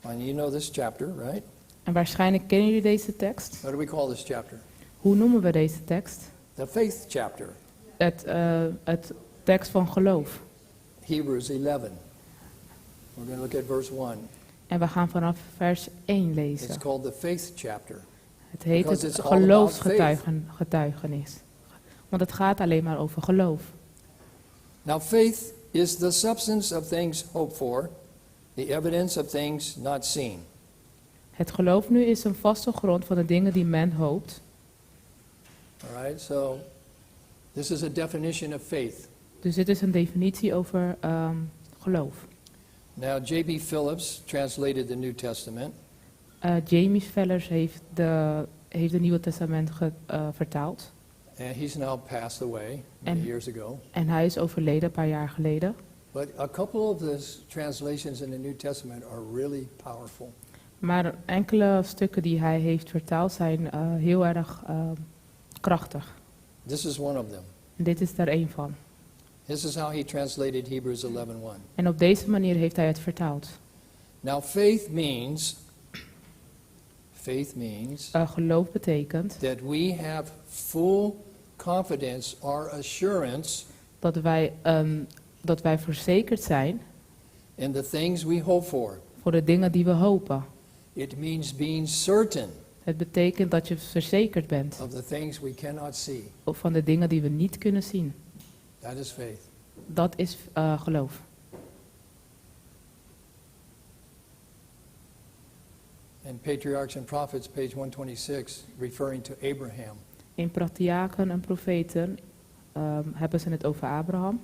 And you know this chapter, right? En waarschijnlijk kennen jullie deze tekst. What do we call this chapter? Hoe noemen we deze tekst? The faith chapter. Het tekst van geloof. Hebrews 11. We're going to look at verse 1. En we gaan vanaf vers 1 It's lezen. called the faith chapter. Het heet because het it's all about geloofsgetuigenis. Want het gaat alleen maar over geloof. Now faith is the substance of things hoped for, the evidence of things not seen. Het geloof nu is een vaste grond van de dingen die men hoopt. All right, so this is a definition of faith. Dus dit is een definitie over geloof. Now J.B. Phillips translated the New Testament, Jamie Fellers heeft de heeft het Nieuwe Testament vertaald. and he's now passed away many En- years ago. En hij is overleden een paar jaar geleden. But a couple of the translations in the New Testament are really powerful. Maar enkele stukken die hij heeft vertaald zijn heel erg krachtig. This is one of them. En dit is daar één van. This is how he translated Hebrews 11:1. En op deze manier heeft hij het vertaald. Now faith means Geloof betekent that we have full confidence or assurance dat wij verzekerd zijn in the things we hope for. voor de dingen die we hopen. It means being certain Het betekent dat je verzekerd bent of the things we cannot see. van de dingen die we niet kunnen zien. That is faith. Dat is geloof. In Patriarchs and Prophets, page 126, referring to Abraham. In Patriarchen en Profeten hebben ze het over Abraham.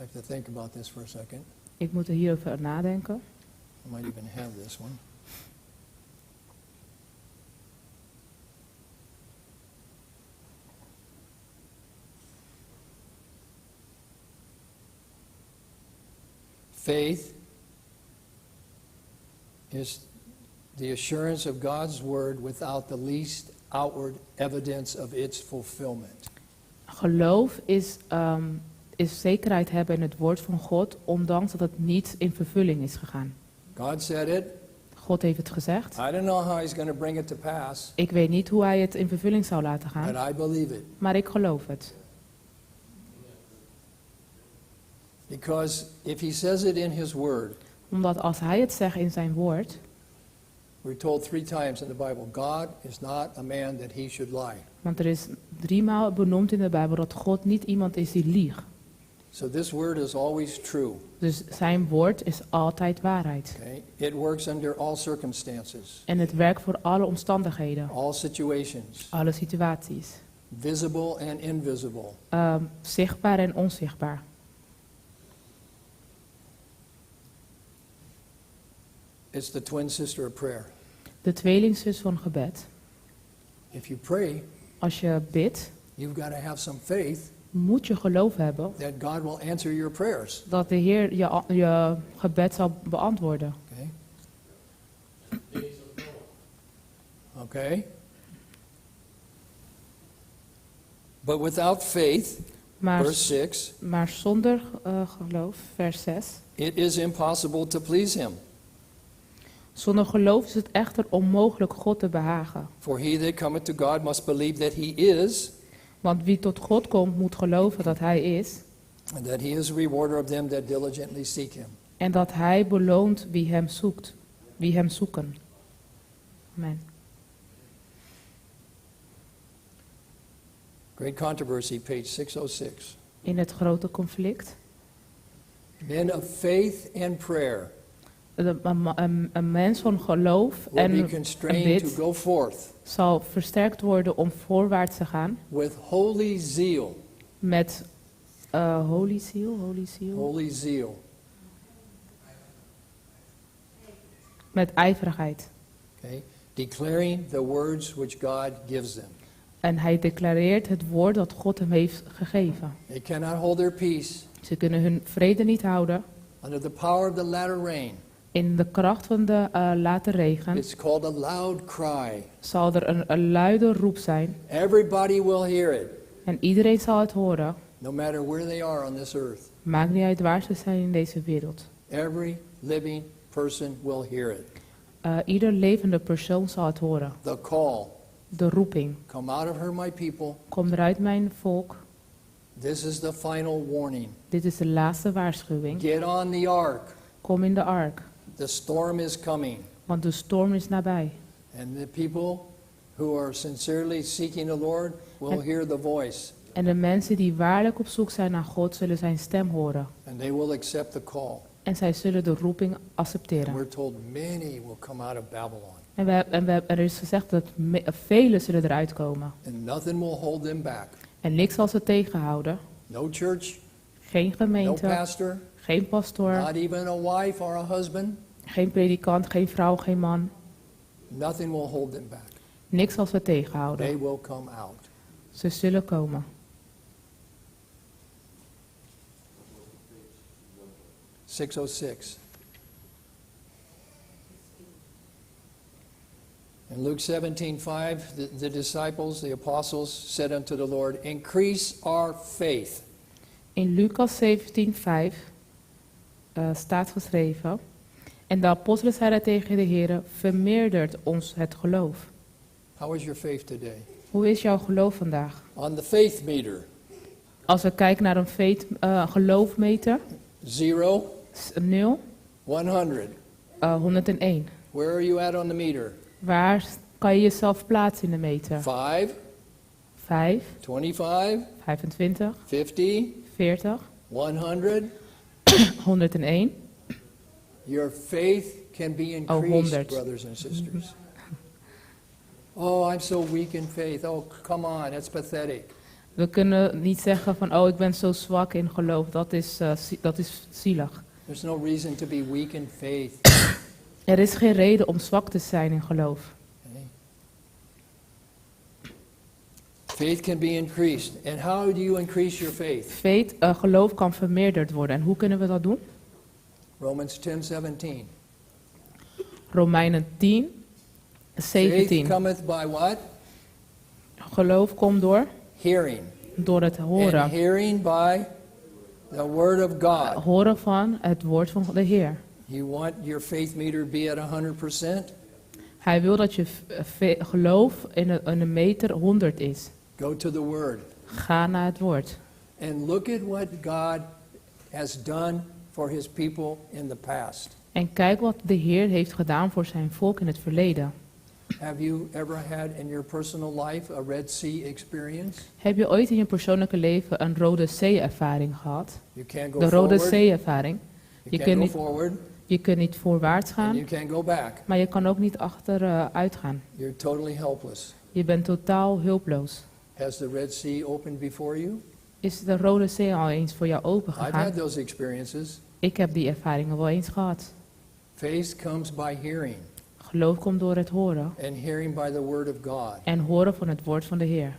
I have to think about this for a second. Ik moet er hierover nadenken. I might even have this one. Faith is the assurance of God's word without the least outward evidence of its fulfillment. Geloof is zekerheid hebben in het woord van God, ondanks dat het niet in vervulling is gegaan. God said it. God heeft het gezegd. I don't know how he's going to bring it to pass, Ik weet niet hoe hij het in vervulling zou laten gaan, but I believe it. maar ik geloof het. Because if he says it in his word, Omdat als hij het zegt in zijn woord, we're told 3 times in the Bible, God is not a man that he should lie. want er is 3 maal benoemd in de Bijbel dat God niet iemand is die liegt. So this word is always true. Dus zijn woord is altijd waarheid. Okay? It works under all circumstances, En het werkt voor alle omstandigheden, all situations, alle situaties. visible and invisible. Zichtbaar en onzichtbaar. It's the twin sister of prayer. De tweelingzus van gebed. If you pray, Als je bidt, you've got to have some faith moet je geloof hebben that God will answer your prayers. dat de Heer je gebed zal beantwoorden. Okay? Okay? But without faith, verse 6, Maar zonder geloof, vers 6. it is impossible to please him. Zonder geloof is het echter onmogelijk God te behagen. For he that cometh to God must believe that he is, Want wie tot God komt, moet geloven dat Hij is. and that he is a rewarder of them that diligently seek him. En dat Hij beloont wie Hem zoekt. Wie Hem zoeken. Amen. Great Controversy, page 606. In het grote conflict. Men of faith and prayer Een mens van geloof will be en constrained to bid go forth zal versterkt worden om voorwaarts te gaan. with holy zeal. Met holy zeal. Holy zeal. Met ijverigheid. Okay? Declaring the words which God gives them. En hij declareert het woord dat God hem heeft gegeven. They cannot hold their peace Ze kunnen hun vrede niet houden. under the power of the latter rain. In de kracht van de late regen It's called a loud cry. zal er een luide roep zijn. Everybody will hear it, En iedereen zal het horen. no matter where they are on this earth. Maakt niet uit waar ze zijn in deze wereld. Every living person will hear it. Ieder levende persoon zal het horen. The call, De roeping. come out of her, my people. Kom eruit, mijn volk. This is the final warning. Dit is de laatste waarschuwing. Get on the ark. Kom in de ark. The storm is coming. Want de storm is nabij. And the people who are sincerely seeking the Lord will hear the voice. En de mensen die waarlijk op zoek zijn naar God zullen zijn stem horen. And they will accept the call. En zij zullen de roeping accepteren. We're told many will come out of Babylon. En er is gezegd dat velen zullen eruit komen. And nothing will hold them back. En niks zal ze tegenhouden. No church, Geen no gemeente, pastor, geen pastoor, not even a wife or a husband. geen predikant, geen vrouw, geen man. Nothing will hold them back. Niks zal ze They tegenhouden. will come out. Ze zullen komen. 606. In Luke 17:5, the disciples, the apostles, said unto the Lord, increase our faith. In Lucas 17:5 staat geschreven: En de apostelen zeiden tegen de Heer: vermeerdert ons het geloof. How is your faith today? Hoe is jouw geloof vandaag? On the faith meter, Als we kijken naar een geloofmeter, 0, 0, 100. 101. Where are you at on the meter? Waar kan je jezelf plaatsen in de meter? 5, 5, 25, 25, 50, 40, 100. 101. Your faith can be increased, 100. brothers and sisters. Oh, I'm so weak in faith. Oh, come on, that's pathetic. We kunnen niet zeggen van, oh, ik ben zo zwak in geloof. Dat is zielig. There's no reason to be weak in faith. Er is geen reden om zwak te zijn in geloof. Okay? Faith can be increased. And how do you increase your faith? Geloof kan vermeerderd worden. En hoe kunnen we dat doen? Romans 10:17. Romeinen 10, Faith 17. cometh by what? Geloof komt Hearing. door het And horen. hearing by the word of God. Horen van het woord van de Heer. You want your faith meter to be at 100%? Hij wil dat je geloof in een meter 100 is. Go to the word. Ga naar het woord. And look at what God has done for his people in the past. En kijk wat de Heer heeft gedaan voor zijn volk in het verleden. Have you ever had in your personal life a Red Sea experience? Heb je ooit in je persoonlijke leven een Rode Zee-ervaring gehad? You can't go De Rode forward. Zee-ervaring. You Je can't kunt go niet- forward, Je kunt niet voorwaarts and gaan, you can't go back. maar je kan ook niet achteruit gaan. You're totally helpless. Je bent totaal hulpeloos. Has the Red Sea opened before you? Is de Rode Zee al eens voor jou open I've gegaan? had those experiences. Ik heb die ervaringen wel eens gehad. Faith comes by hearing, Geloof komt door het horen. and hearing by the word of God. En horen van het woord van de Heer.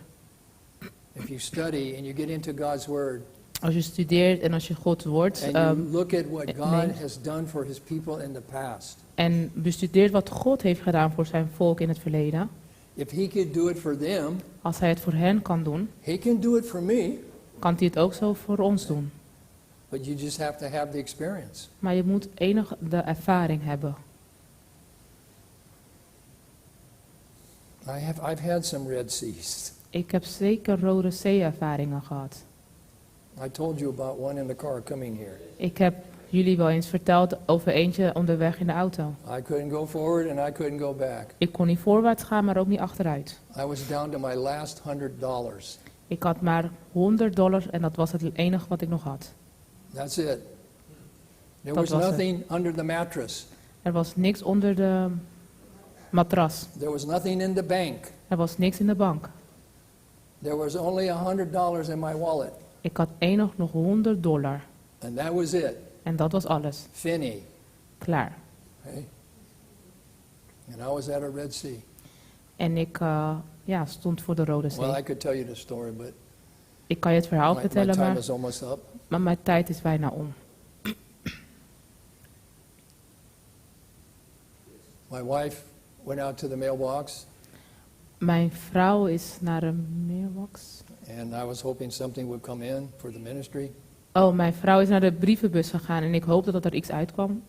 If you study and you get into God's word, Als je studeert en als je Gods woord and you look at what God neemt. has done for his people in the past, en bestudeert wat God heeft gedaan voor zijn volk in het verleden. if he could do it for them, Als hij het voor hen kan doen, he can do it for me. kan hij het ook zo voor ons doen. But you just have to have the experience. Maar je moet de ervaring hebben. I've had some Red Seas. Ik heb zeker Rode Zee-ervaringen gehad. I told you about one in the car coming here. Ik heb jullie wel eens verteld over eentje onderweg in de auto. I couldn't go forward and I couldn't go back. Ik kon niet voorwaarts gaan, maar ook niet achteruit. I was down to my last $100. Ik had maar $100 en dat was het enige wat ik nog had. That's it. There Dat was was het. nothing under the mattress. Er was niks onder de matras. There was nothing in the bank. Er was niks in de bank. There was only $100 in my wallet. Ik had enig nog $100 And that was it. en dat was alles. Finney. Klaar. Okay? And I was at a Red Sea. En ik stond voor de Rode Well, I Zee. could tell you the story, but Ik kan je het verhaal my vertellen, time maar, is almost up. maar mijn tijd is bijna om. My wife went out to the mailbox, Mijn vrouw is naar een mailbox. and I was hoping something would come in for the ministry. Oh, mijn vrouw is naar de brievenbus gegaan en ik hoopte dat er iets uitkwam.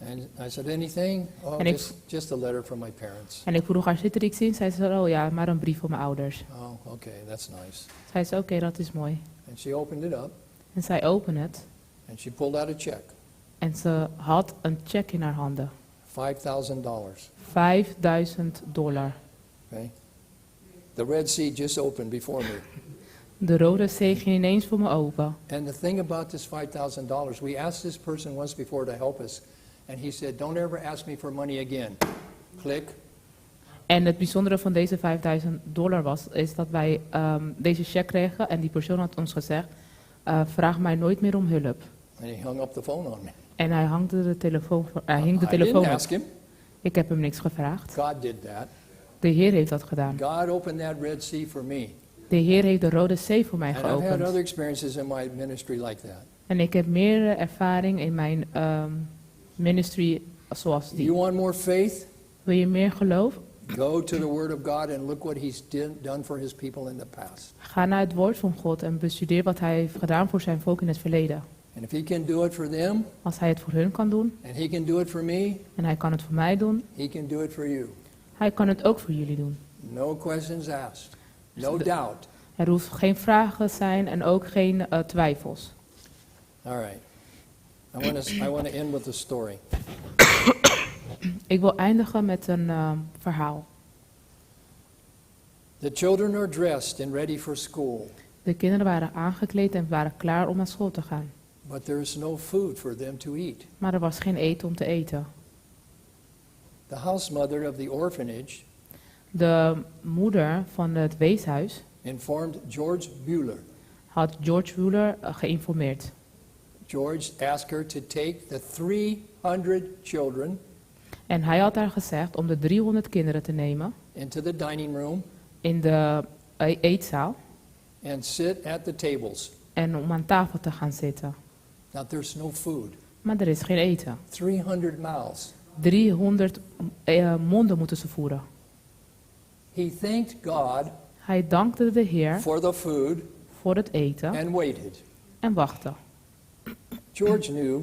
And I said, anything? Oh, And if- just a letter from my parents. En ik vroeg haar, zit er iets in? Zij zei, oh ja, maar een brief voor mijn ouders. Oh, okay, that's nice. Zij zei, oké, dat is mooi. And she opened it up, En zij opende het and she pulled out a check, en ze had een check in haar handen. $5,000. $5.000. Okay? The Red Sea just opened before me. De Rode Zee ging ineens voor me open. And the thing about this $5,000, we asked this person once before to help us, and he said, don't ever ask me for money again. Click. En het bijzondere van deze $5.000 is dat wij deze check kregen en die persoon had ons gezegd, vraag mij nooit meer om hulp. And he hung up the phone on me. En hij hing de I telefoon didn't op. ask him. Ik heb hem niks gevraagd. God did that. De Heer heeft dat gedaan. God opened that Red Sea for me. De Heer heeft de Rode Zee voor mij And I've had other geopend. experiences in my ministry like that. En ik heb meer ervaring in mijn ministry zoals You die. want more faith? Wil je meer geloof? Go to the Word of God and look what He's done for His people in the past. Ga naar het woord van God en bestudeer wat hij heeft gedaan voor zijn volk in het verleden. And if He can do it for them, Als hij het voor hun kan doen and He can do it for me, en hij kan het voor mij doen, He can do it for you. hij kan het ook voor jullie doen. No questions asked. No doubt. Er hoeft geen vragen te zijn en ook geen twijfels. All right. I want to end with a story. Ik wil eindigen met een verhaal. The children are dressed and ready for school, De kinderen waren aangekleed en waren klaar om naar school te gaan. but there is no food for them to eat. Maar er was geen eten om te eten. The house mother of the orphanage De moeder van het weeshuis informed George Bueller. had George Mueller geïnformeerd. George asked her to take the 300 children En hij had haar gezegd om de 300 kinderen te nemen into the dining room in de eetzaal and sit at the tables. en om aan tafel te gaan zitten. Now there's no food. Maar er is geen eten. 300 mouths. 300 monden moeten ze voeren. He thanked God Hij dankte de Heer for the food voor het eten and waited. en wachtte. George knew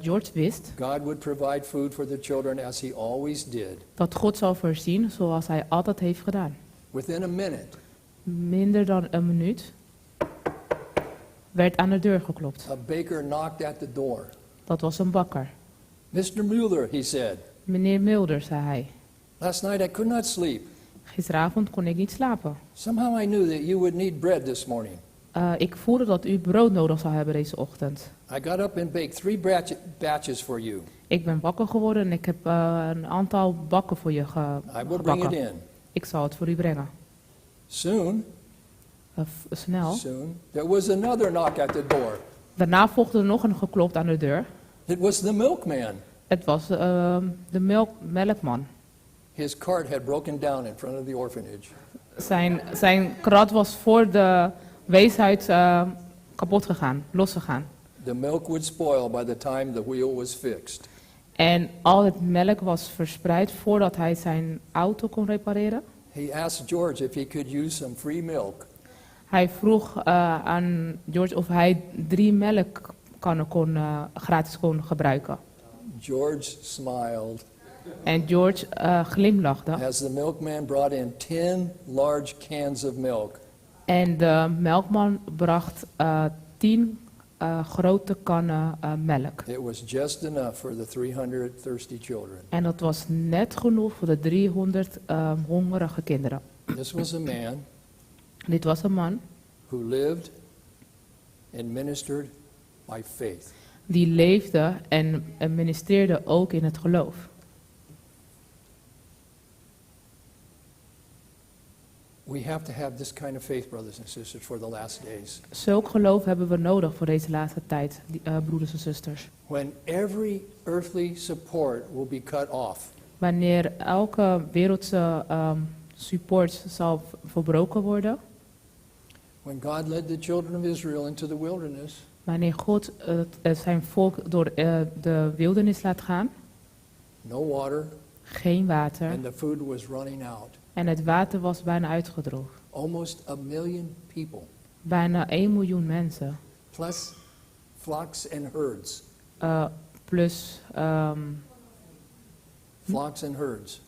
George wist God would provide food for the children as he always did. dat God zou voorzien zoals hij altijd heeft gedaan. Within a minute, Minder dan een minuut werd aan de deur geklopt. a baker knocked at the door. Dat was een bakker. Mr. Mueller, he said, Meneer Mulder, zei hij. last night I could not sleep. Gisteravond kon ik niet slapen. Somehow I knew that you would need bread this morning. Ik voelde dat u brood nodig zou hebben deze ochtend. I got up and baked 3 batches for you. Ik ben wakker geworden en ik heb een aantal bakken voor je I will bring it gebakken. in. Ik zal het voor u brengen. Soon, Snel. there was another knock at the door. Daarna volgde er nog een geklopt aan de deur. It was the milkman. Het was de melkman. His cart had broken down in front of the orphanage. Zijn krat was voor de weeshuis kapot gegaan, losgegaan. The milk would spoil by the time the wheel was fixed. En al het melk was verspreid voordat hij zijn auto kon repareren. He asked George if he could use some free milk. Hij vroeg aan George of hij 3 melkkannen gratis kon gebruiken. George smiled En George glimlachte. as the milkman brought in 10 large cans of milk. En de melkman bracht 10 grote kannen melk. It was just enough for the 300 thirsty children. En dat was net genoeg voor de 300 hongerige kinderen. This was a man Dit was een man who lived and ministered by faith. die leefde en ministreerde ook in het geloof. We have to have this kind of faith, brothers and sisters, for the last days. Zulk geloof hebben we nodig voor deze laatste tijd, broeders en zusters. When every earthly support will be cut off, Wanneer elke wereldse support zal verbroken worden, when God led the children of Israel into the wilderness, wanneer God zijn volk door de wildernis laat gaan, no water, geen water and the food was running out. en het water was bijna uitgedroogd. Almost 1 million people, Bijna 1 miljoen mensen, plus flocks and herds. plus Flocks and herds.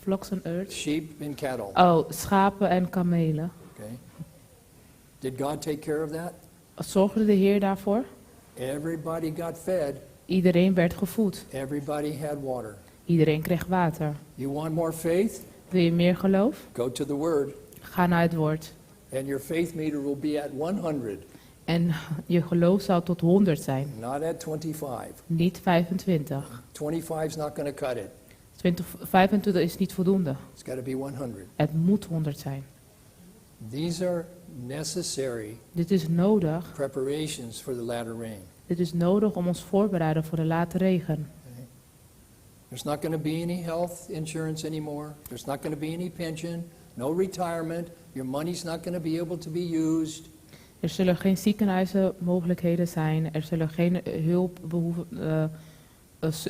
flocks en earth. Sheep and cattle. Oh, schapen en kamelen. Okay. Did God take care of that? Zorgde de Heer daarvoor? Everybody got fed. Iedereen werd gevoed. Everybody had water. Iedereen kreeg water. You want more faith? Wil je meer geloof? Go to the Word. Ga naar het woord. And your faith meter will be at 100, En je geloof zal tot 100 zijn, not at 25. niet 25. 25 is not going to cut it. 25 is niet voldoende. It's got to be 100. Het moet 100 zijn. These are necessary Dit is nodig. preparations for the latter rain. Dit is nodig om ons voorbereiden voor de late regen. There's not going to be any health insurance anymore. There's not going to be any pension, no retirement. Your money's not going to be able to be used. Er zullen geen ziekenhuizenmogelijkheden zijn. Er zullen geen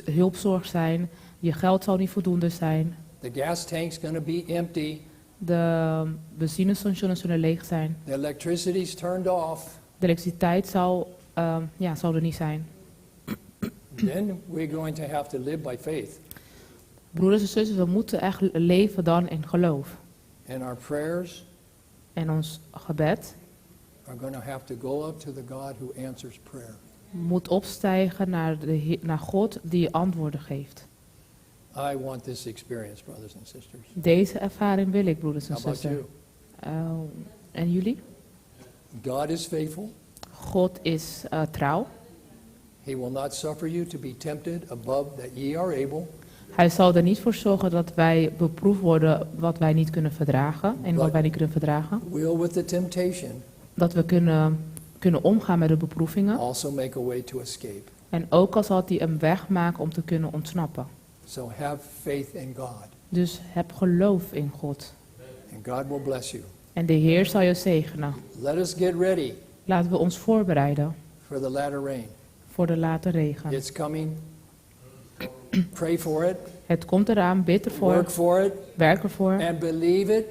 hulpzorg zijn. Je geld zal niet voldoende zijn. The gas tank's going to be empty. De benzinestations zullen leeg zijn. The electricity's turned off. De elektriciteit zal er niet zijn. Then we're going to have to live by faith. Broeders en zusters, we moeten echt leven dan in geloof. And our prayers En ons gebed are going to have to go up to the God who answers prayer. moet opstijgen naar God die antwoorden geeft. I want this experience, brothers and sisters. Deze ervaring wil ik, broeders en How about zusters. you? En jullie? God is faithful. God is trouw. He will not suffer you to be tempted above that ye are able. Hij zal er niet voor zorgen dat wij beproefd worden wat wij niet kunnen verdragen. En wat wij niet kunnen verdragen. Will with the temptation Dat we kunnen omgaan met de beproevingen. also make a way to escape. En ook al zal hij een weg maken om te kunnen ontsnappen. So have faith in God, Dus heb geloof in God. and God will bless you. En de Heer zal je zegenen. Let us get ready Laten we ons voorbereiden for the latter rain. voor de late regen. It's coming. Pray for it, Het komt eraan, bid ervoor, work for it, werk ervoor and believe it,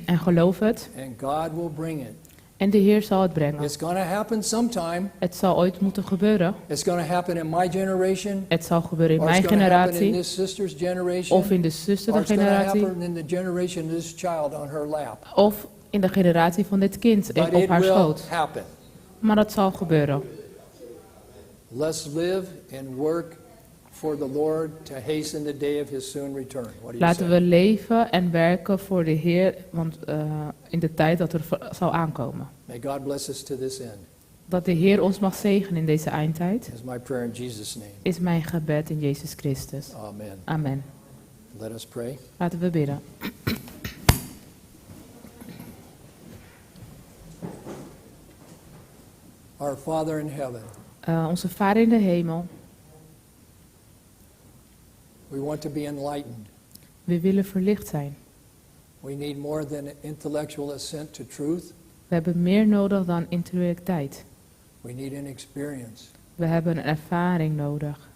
en geloof het. and God will bring it. En de Heer zal het brengen. It's going to happen sometime. Het zal ooit moeten gebeuren. It's going to happen in my generation, Het zal gebeuren in or it's mijn going to happen in generatie this sister's generation, of in de or it's going to zustergeneratie happen in the generation of this child on her lap. of in de generatie van dit kind But op it haar will schoot. happen. Maar dat zal gebeuren. Let's live and work for the Lord to hasten the day of His soon return. What do you Laten say? we leven en werken voor de Heer, want in de tijd dat er zal aankomen. May God bless us to this end. Dat de Heer ons mag zegenen in deze eindtijd, Is my prayer in Jesus' name. is mijn gebed in Jezus Christus. Amen. Amen. Let us pray. Laten we bidden. Our Father in heaven, Onze Vader in de hemel, we want to be enlightened. we willen verlicht zijn. We need more than intellectual assent to truth. We hebben meer nodig dan intellectualiteit. We need an experience. We hebben een ervaring nodig.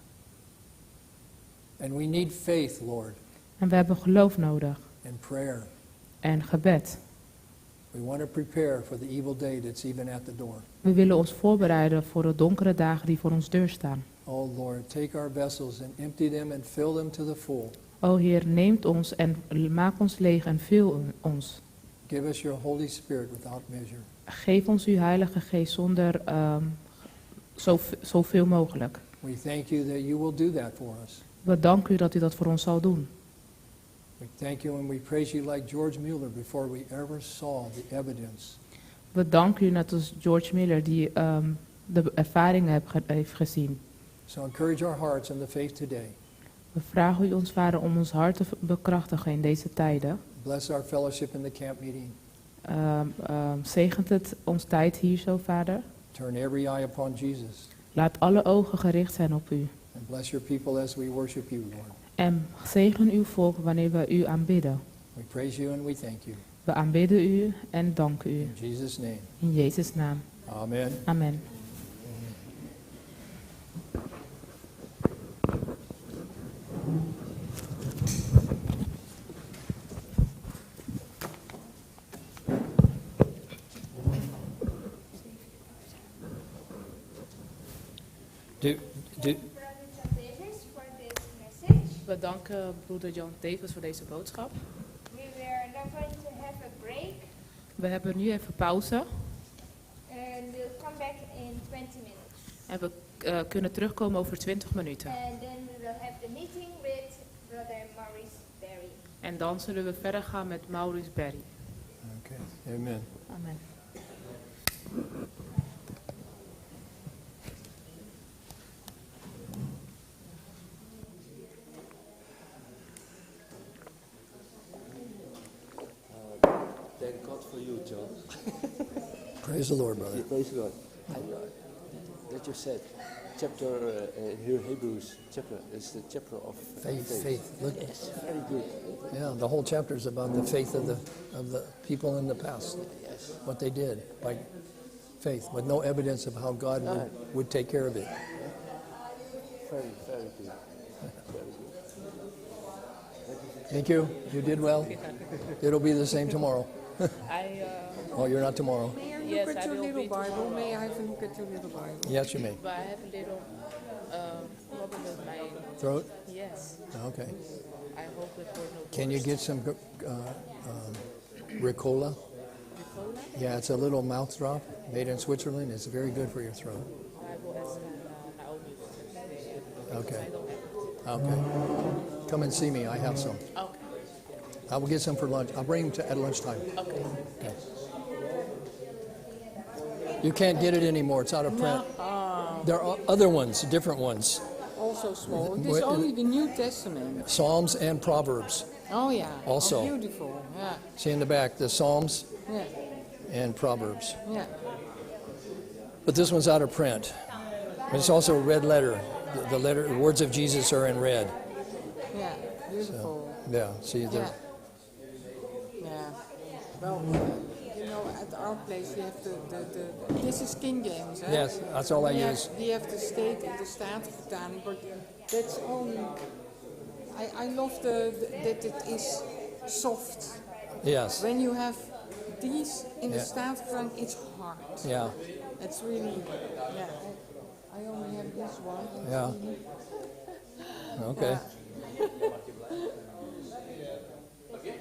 And we need faith, Lord, En we hebben geloof nodig. and prayer. En gebed. We want to prepare for the evil day that's even at the door. We willen ons voorbereiden voor de donkere dagen die voor ons deur staan. Oh Lord, take our vessels and empty them and fill them to the full. O Heer, neemt ons en maak ons leeg en vul ons. Give us your Holy Spirit without measure. Geef ons uw Heilige Geest zonder zoveel mogelijk. We thank you that you will do that for us. We danken u dat u dat voor ons zal doen. We thank you and we praise you like George Mueller before we ever saw the evidence. We danken u net als George Miller die de ervaringen heeft gezien. So encourage our hearts in the faith today. We vragen u ons, Vader, om ons hart te bekrachtigen in deze tijden. Bless our fellowship in the camp meeting. Zegent het ons tijd hier zo, Vader. Turn every eye upon Jesus. Laat alle ogen gericht zijn op u. And bless your people as we worship you, Lord. En zegen uw volk wanneer we u aanbidden. We praise you and we thank you. We aanbidden u en danken u. In Jesus' name. In Jezus' naam. Amen. Amen. We danken broeder John Davis voor deze boodschap. We were now going to have a break We hebben nu even pauze and we'll come back in 20 minutes. en we kunnen terugkomen over 20 minuten. And then we will have the meeting with Brother Maurice Berry. En dan zullen we verder gaan met Maurice Berry. Okay. Amen. Amen. Thank God for you, John. Praise the Lord, brother. Praise God. That you said, chapter in Hebrews chapter. It's the chapter of Faith. Look, Yes, very good. yeah, the whole chapter is about the faith of the people in the past. Yes. What they did by faith, with no evidence of how God would take care of it. Very, very good. Very good. Thank you. You did well. It'll be the same tomorrow. Oh, you're not tomorrow. May I look Yes, at I your will little be Bible? tomorrow. May I have a look at your little Bible? Yes, you may. But I have a little problem with my Throat? yes. Okay. I hope it will not. Can you get some Ricola? Ricola? Yeah, it's a little mouth drop made in Switzerland. It's very good for your throat. I will ask Naomi today. Okay. I don't have it. Okay. Come and see me. I have some. Okay. I will get some for lunch. I'll bring them at lunchtime. Okay. Okay. You can't get it anymore. It's out of print. There are other ones, different ones. Also small. It What- is only the New Testament. Psalms and Proverbs. Oh yeah. Also. Oh, beautiful. Yeah. See in the back, the Psalms Yeah. and Proverbs. Yeah. But this one's out of print. And it's also a red letter. The letter, the words of Jesus are in red. Yeah. Beautiful. Yeah, see, Yeah. there. Yeah. Well, you know, at our place we have the this is King James, eh? Yes, that's all I We use. have, we have the state in the Statenvertaling, but that's only. I love that it is soft. Yes, When you have these in the Yeah. Statenvertaling, it's hard. yeah, It's really, yeah. I only have this one. It's Yeah. really- okay. Yeah.